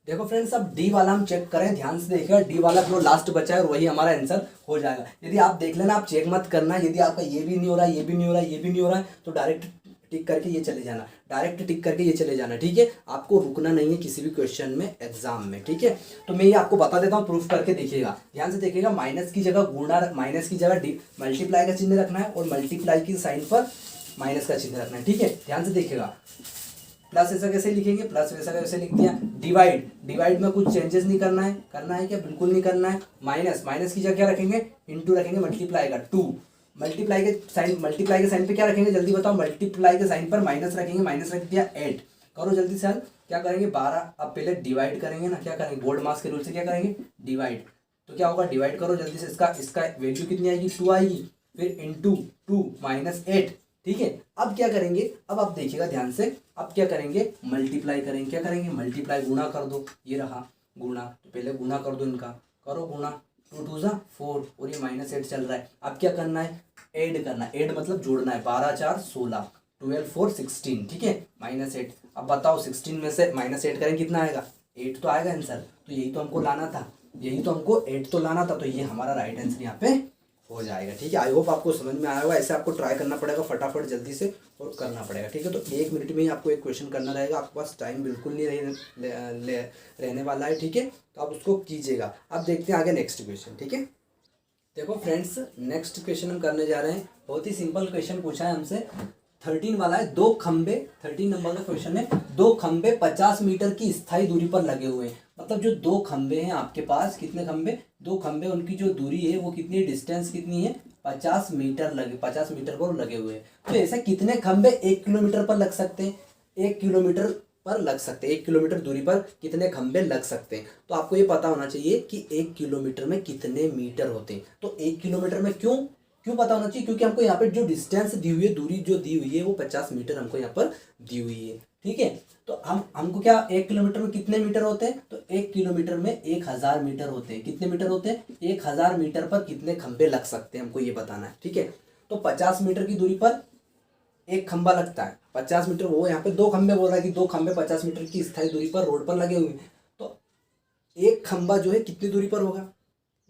देखो फ्रेंड्स, अब डी वाला हम चेक करें, ध्यान से देखिएगा, डी वाला जो लास्ट बचा है और वही हमारा आंसर हो जाएगा। यदि आप देख लेना, आप चेक मत करना, यदि आपका ये भी नहीं हो रहा है, ये भी नहीं हो रहा है, ये भी नहीं हो रहा है, तो डायरेक्ट टिक करके ये चले जाना, डायरेक्ट टिक करके ये चले जाना, ठीक है। आपको रुकना नहीं है किसी भी क्वेश्चन में, एग्जाम में, ठीक है। तो मैं ये आपको बता देता हूँ, प्रूफ करके देखिएगा, ध्यान से देखिएगा। माइनस की जगह गुणा, माइनस की जगह मल्टीप्लाई का चिन्ह रखना है, और मल्टीप्लाई की साइन पर माइनस का चिन्ह रखना है, ठीक है। ध्यान से देखिएगा, प्लस ऐसा कैसे लिखेंगे, प्लस वैसा कैसे लिख दिया। डिवाइड, डिवाइड में कुछ चेंजेस नहीं करना है, करना है क्या, बिल्कुल नहीं करना है। माइनस, माइनस की जगह क्या रखेंगे, इंटू रखेंगे, मल्टीप्लाई का 2, मल्टीप्लाई के साइन पे क्या रखेंगे, जल्दी बताओ, मल्टीप्लाई के साइन पर माइनस रखेंगे, माइनस रख दिया 8, करो जल्दी से हल, क्या करेंगे 12। अब पहले डिवाइड करेंगे ना, क्या करेंगे, बोर्ड मास के रूल से क्या करेंगे, डिवाइड, तो क्या होगा, डिवाइड करो जल्दी से, इसका वैल्यू कितनी आएगी, 2 आएगी, फिर इंटू 2 -8, ठीक है। अब क्या करेंगे, अब आप देखिएगा ध्यान से, अब क्या करेंगे, मल्टीप्लाई करेंगे, क्या करेंगे, मल्टीप्लाई, गुणा कर दो, ये रहा गुणा, तो पहले गुणा कर दो इनका, करो गुणा, 2 2 = 4, और ये -8 चल रहा है। अब क्या करना है, ऐड करना है, ऐड मतलब जोड़ना है, 12 4 16, 12 4 16, ठीक है, -8। अब बताओ 16 में से -8 करेंगे, कितना आएगा, 8 तो आएगा आंसर। तो यही तो हमको लाना था, यही तो हमको 8 तो लाना था, तो ये हमारा राइट आंसर यहाँ पे हो जाएगा, ठीक है। आई होप आपको समझ में आया होगा, ऐसे आपको ट्राई करना पड़ेगा फटाफट जल्दी से और करना पड़ेगा, ठीक है। तो 1 मिनट में ही आपको एक क्वेश्चन करना रहेगा, आपके पास टाइम बिल्कुल नहीं रहने वाला है, ठीक है। तो आप उसको कीजिएगा। अब देखते हैं आगे नेक्स्ट क्वेश्चन, ठीक है। देखो फ्रेंड्स, नेक्स्ट क्वेश्चन हम करने जा रहे हैं, बहुत ही सिंपल क्वेश्चन पूछा है हमसे, 13 वाला है। 2 खंबे, 13 नंबर का क्वेश्चन है, 2 खंबे 50 मीटर की स्थायी दूरी पर लगे हुए हैं। मतलब जो 2 खंबे हैं आपके पास, कितने खंबे, 2 खंबे, उनकी जो दूरी है वो कितनी, डिस्टेंस कितनी है, 50 मीटर लगे, 50 मीटर पर लगे हुए हैं। तो ऐसा कितने खंबे 1 किलोमीटर पर लग सकते हैं, 1 किलोमीटर पर लग सकते हैं, 1 किलोमीटर दूरी पर कितने खंबे लग सकते हैं। तो आपको ये पता होना चाहिए कि 1 किलोमीटर में कितने मीटर होते हैं। तो 1 किलोमीटर में क्यों पता होना चाहिए, क्योंकि हमको यहाँ पे जो डिस्टेंस दी हुई है, दूरी जो दी हुई है वो 50 मीटर हमको यहाँ पर दी हुई है, ठीक है। तो हमको क्या, 1 किलोमीटर में कितने मीटर होते हैं, तो 1 किलोमीटर में 1000 मीटर होते हैं। कितने मीटर होते हैं, 1000 मीटर पर कितने खंबे लग सकते हैं, हमको ये बताना है, ठीक है। तो 50 मीटर की दूरी पर एक खंबा लगता है, 50 मीटर, वो यहाँ पे 2 खंबे बोल रहा है कि 2 खंबे 50 मीटर की स्थायी दूरी पर रोड पर लगे हुए हैं। तो एक खंबा जो है कितनी दूरी पर होगा,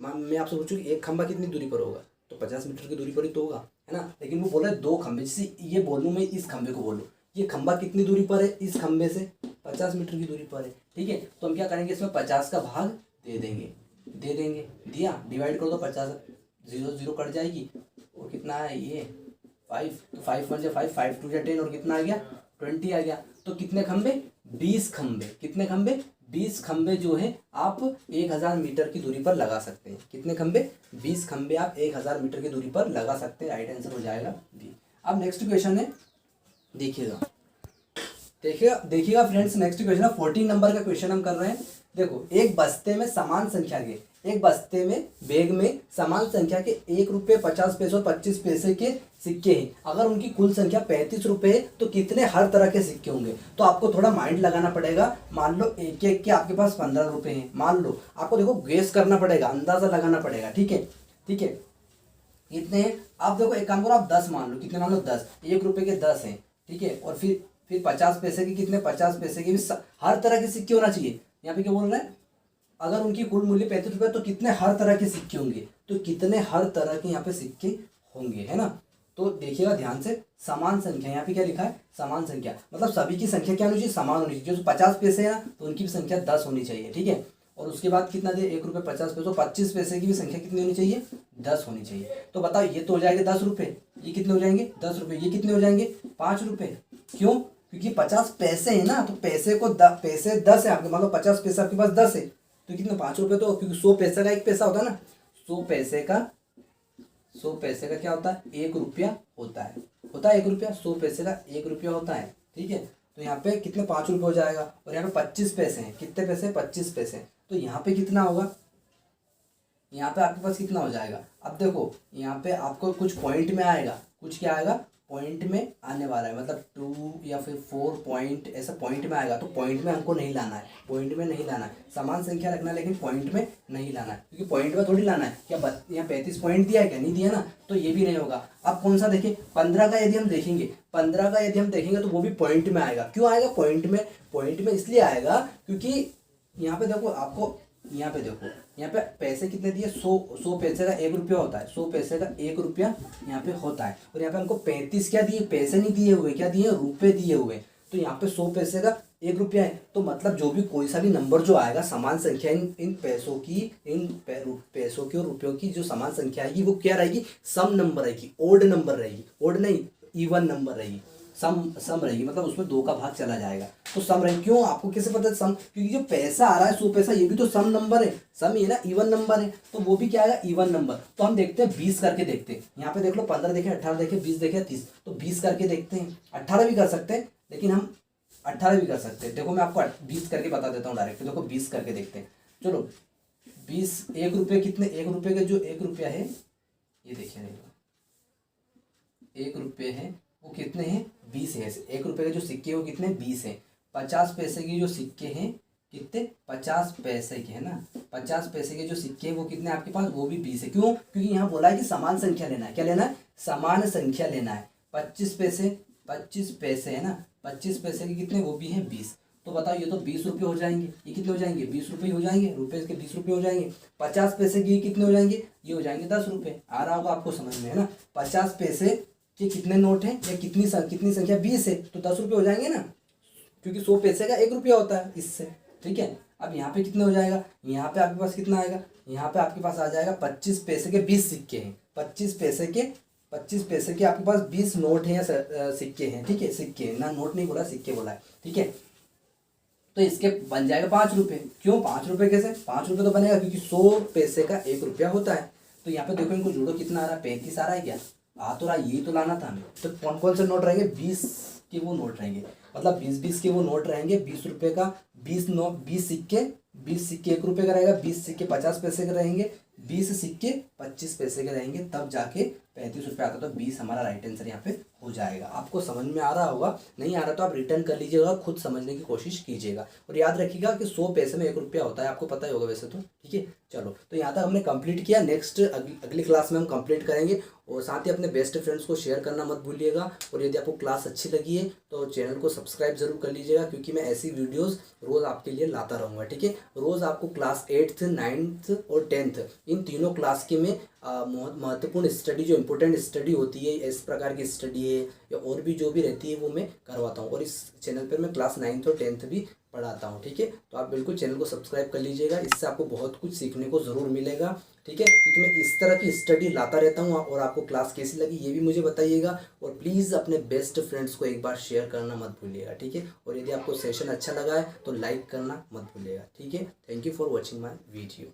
मैं आपसे पूछूँ कि एक खंबा कितनी दूरी पर होगा, तो 50 मीटर की दूरी पर ही तो होगा, है ना। लेकिन वो बोल रहा है 2 खंबे, जैसे ये बोलूँ मैं, इस खंबे को बोलूँ, ये खंबा कितनी दूरी पर है, इस खंबे से 50 मीटर की दूरी पर है, ठीक है। तो हम क्या करेंगे, इसमें 50 का भाग दे देंगे, दिया, डिवाइड कर दो, 50 0 0 कट जाएगी, और कितना है ये 5, तो 5 1 × 5, 5 2 × 10, और कितना आ गया 20 आ गया। तो कितने खंबे, 20 खंबे, कितने खंबे, 20 खंबे जो है आप 1000 मीटर की दूरी पर लगा सकते हैं। कितने खंबे? 20 खंबे आप 1000 मीटर की दूरी पर लगा सकते हैं। राइट आंसर हो जाएगा बी। अब नेक्स्ट क्वेश्चन है, देखिएगा देखिएगा देखिएगा फ्रेंड्स, नेक्स्ट क्वेश्चन है 14 नंबर का क्वेश्चन हम कर रहे हैं। देखो, एक बस्ते में समान संख्या के, एक बस्ते में बैग में समान संख्या के 1 रुपये 50 पैसे और 25 पैसे के सिक्के हैं। अगर उनकी कुल संख्या 35 रुपये है तो कितने हर तरह के सिक्के होंगे? तो आपको थोड़ा माइंड लगाना पड़ेगा। मान लो एक एक के आपके पास 15 रुपये हैं, मान लो, आपको देखो गेस करना पड़ेगा, अंदाजा लगाना पड़ेगा। ठीक है, ठीक है, कितने हैं? आप देखो, एक काम करो, आप 10 मान लो। कितने मान लो? 10। 1 रुपये के 10 हैं, ठीक है। और फिर 50 पैसे के कितने? 50 पैसे के भी हर तरह के सिक्के होना चाहिए। यहाँ पे क्या बोल रहे हैं? अगर उनकी कुल मूल्य 35 रुपये तो कितने हर तरह के सिक्के होंगे? तो कितने हर तरह के यहाँ पे सिक्के होंगे, है ना। तो देखिएगा ध्यान से, समान संख्या, यहाँ पे क्या लिखा है? समान संख्या, मतलब सभी की संख्या क्या होनी चाहिए? समान होनी चाहिए। जो 50 पैसे है ना, तो उनकी भी संख्या 10 होनी चाहिए, ठीक है। और उसके बाद कितना दिया? 1 रुपये 50 पैसे, 25 पैसे की भी संख्या कितनी होनी चाहिए? 10 होनी चाहिए। तो बताओ, ये तो हो जाएंगे 10 रुपये, ये कितने हो जाएंगे? 10 रुपये। ये कितने हो जाएंगे? 5 रुपये। क्यों? क्योंकि 50 पैसे है ना, तो पैसे को पैसे 10 है आपके, मान लो 50 पैसे आपके पास 10 है, तो कितने? 5 रुपये। तो क्योंकि 100 पैसे का 1 पैसा होता है ना, 100 पैसे का क्या होता है? 1 रुपया होता है। 1 रुपया, 100 पैसे का 1 रुपया होता है, ठीक है। तो यहाँ पे कितने? 5 रुपये हो जाएगा। और यहाँ पे 25 पैसे हैं। कितने पैसे? 25 पैसे। तो यहाँ पे कितना होगा? यहाँ पे आपके पास कितना हो जाएगा? अब देखो, यहाँ पे आपको कुछ पॉइंट में आएगा, कुछ क्या आएगा? पॉइंट में आने वाला है, मतलब 2 या फिर 4 पॉइंट, ऐसा पॉइंट में आएगा। तो पॉइंट में हमको नहीं लाना है, पॉइंट में नहीं लाना है। समान संख्या रखना है, लेकिन पॉइंट में नहीं लाना है, क्योंकि पॉइंट में थोड़ी लाना है। क्या यहाँ 35 पॉइंट दिया है क्या? नहीं दिया ना, तो ये भी नहीं होगा। अब कौन सा देखें? 15 का यदि हम देखेंगे, 15 का यदि हम देखेंगे तो वो भी पॉइंट में आएगा। क्यों आएगा पॉइंट में? पॉइंट में इसलिए आएगा क्योंकि यहाँ पे देखो, आपको यहाँ पे देखो, यहाँ पे पैसे कितने दिए? 100 पैसे का 1 रुपया होता है। 100 पैसे का 1 रुपया यहाँ पे होता है। और यहाँ पे हमको 35 क्या दिए? पैसे नहीं दिए हुए, क्या दिए? रुपए दिए हुए। तो यहाँ पे 100 पैसे का 1 रुपया है। तो मतलब जो भी कोई सा भी नंबर जो आएगा, समान संख्या, इन पैसों की और रुपयों की जो समान संख्या आएगी, वो क्या रहेगी? सम नंबर रहेगी, ओड नंबर रहेगी। ओड नहीं, इवन नंबर रहेगी। सम रहेगी, मतलब उसमें 2 का भाग चला जाएगा, तो सम रहेगी। क्यों? आपको कैसे पता है सम? क्योंकि जो पैसा आ रहा है 100 पैसा, ये भी तो सम नंबर है। सम ये ना इवन नंबर है, तो वो भी क्या आएगा? Even number. तो हम देखते हैं 20 करके देखते हैं। यहाँ पे देख लो, 15 देखे, 18 देखे, 20 देखे, 30, तो 20 करके देखते हैं। 18 भी कर सकते हैं, लेकिन हम 18 भी कर सकते हैं। देखो, मैं आपको 20 करके बता देता हूँ डायरेक्ट। देखो, 20 करके देखते हैं। चलो, 20, 1 रुपये कितने? 1 रुपये का जो 1 रुपया है, ये देखिए, 1 रुपये है, वो कितने हैं? 20 है। 1 रुपये के जो सिक्के वो कितने? 20 है। 50 पैसे के जो सिक्के हैं, कितने? 50 पैसे के, है ना। 50 पैसे के जो सिक्के हैं वो कितने आपके पास? वो भी 20 है। क्यों? क्योंकि यहाँ बोला है कि समान संख्या लेना है। क्या लेना है? समान संख्या लेना है। 25 पैसे है ना, 25 पैसे के कितने? वो भी हैं 20। तो बताओ, ये तो 20 रुपये हो जाएंगे। ये कितने हो जाएंगे? 20 रुपये हो जाएंगे। रुपये के 20 रुपये हो जाएंगे। 50 पैसे के कितने हो जाएंगे? ये हो जाएंगे 10 रुपये। आ रहा होगा आपको समझ में, है ना। 50 पैसे के कितने नोट हैं, या कितनी संख्या? 20 है, तो 10 रुपये हो जाएंगे ना, क्योंकि 100 पैसे का 1 रुपया होता है इससे, ठीक है। अब यहाँ पे कितने हो जाएगा? यहाँ पे आपके पास कितना आएगा? यहाँ पे आपके पास आ जाएगा 25 पैसे के 20 सिक्के हैं। 25 पैसे के आपके पास 20 नोट हैं या सिक्के हैं, ठीक है। सिक्के ना, नोट नहीं बोला, सिक्के बोला है, ठीक है। तो इसके बन जाएगा 5 रुपये। क्यों 5 रुपये? कैसे 5 रुपये? तो बनेगा क्योंकि 100 पैसे का 1 रुपया होता है। तो यहाँ पे देखो, इनको जोड़ो, कितना आ रहा है? 35 आ रहा है। क्या आ तो रहा? यही तो लाना था हमें। तो कौन कौन से नोट रहेंगे? 20 के वो नोट रहेंगे, मतलब 20 के वो नोट रहेंगे। 20 रुपये का 20 सिक्के, 20 सिक्के 1 रुपये का रहेगा। 20 सिक्के 50 पैसे के रहेंगे। 20 सिक्के 25 पैसे के रहेंगे, तब जाके 35 रुपये आता। तो 20 हमारा राइट आंसर यहाँ पे हो जाएगा। आपको समझ में आ रहा होगा। नहीं आ रहा तो आप रिटर्न कर लीजिएगा, खुद समझने की कोशिश कीजिएगा। और याद रखिएगा कि 100 पैसे में 1 रुपया होता है, आपको पता ही होगा वैसे तो, ठीक है। चलो, तो यहाँ तक हमने कंप्लीट किया। नेक्स्ट अगली क्लास में हम कंप्लीट करेंगे। और साथ ही अपने बेस्ट फ्रेंड्स को शेयर करना मत भूलिएगा। और यदि आपको क्लास अच्छी लगी है तो चैनल को सब्सक्राइब जरूर कर लीजिएगा, क्योंकि मैं ऐसी वीडियोस रोज़ आपके लिए लाता रहूँगा, ठीक है। रोज़ आपको क्लास 8th, 9th और 10th इन तीनों क्लास के में महत्वपूर्ण स्टडी जो इम्पोर्टेंट स्टडी होती है, इस प्रकार की स्टडी है या और भी जो भी रहती है वो मैं करवाता हूँ। और इस चैनल पर मैं क्लास 9th और 10th भी पढ़ाता हूँ। ठीक है, तो आप बिल्कुल चैनल को सब्सक्राइब कर लीजिएगा, इससे आपको बहुत कुछ सीखने को ज़रूर मिलेगा। ठीक है, क्योंकि मैं इस तरह की स्टडी लाता रहता हूँ। और आपको क्लास कैसी लगी ये भी मुझे बताइएगा, और प्लीज़ अपने बेस्ट फ्रेंड्स को एक बार शेयर करना मत भूलिएगा। ठीक है, और यदि आपको सेशन अच्छा लगा है तो लाइक करना मत भूलिएगा। ठीक है, thank you for watching my video.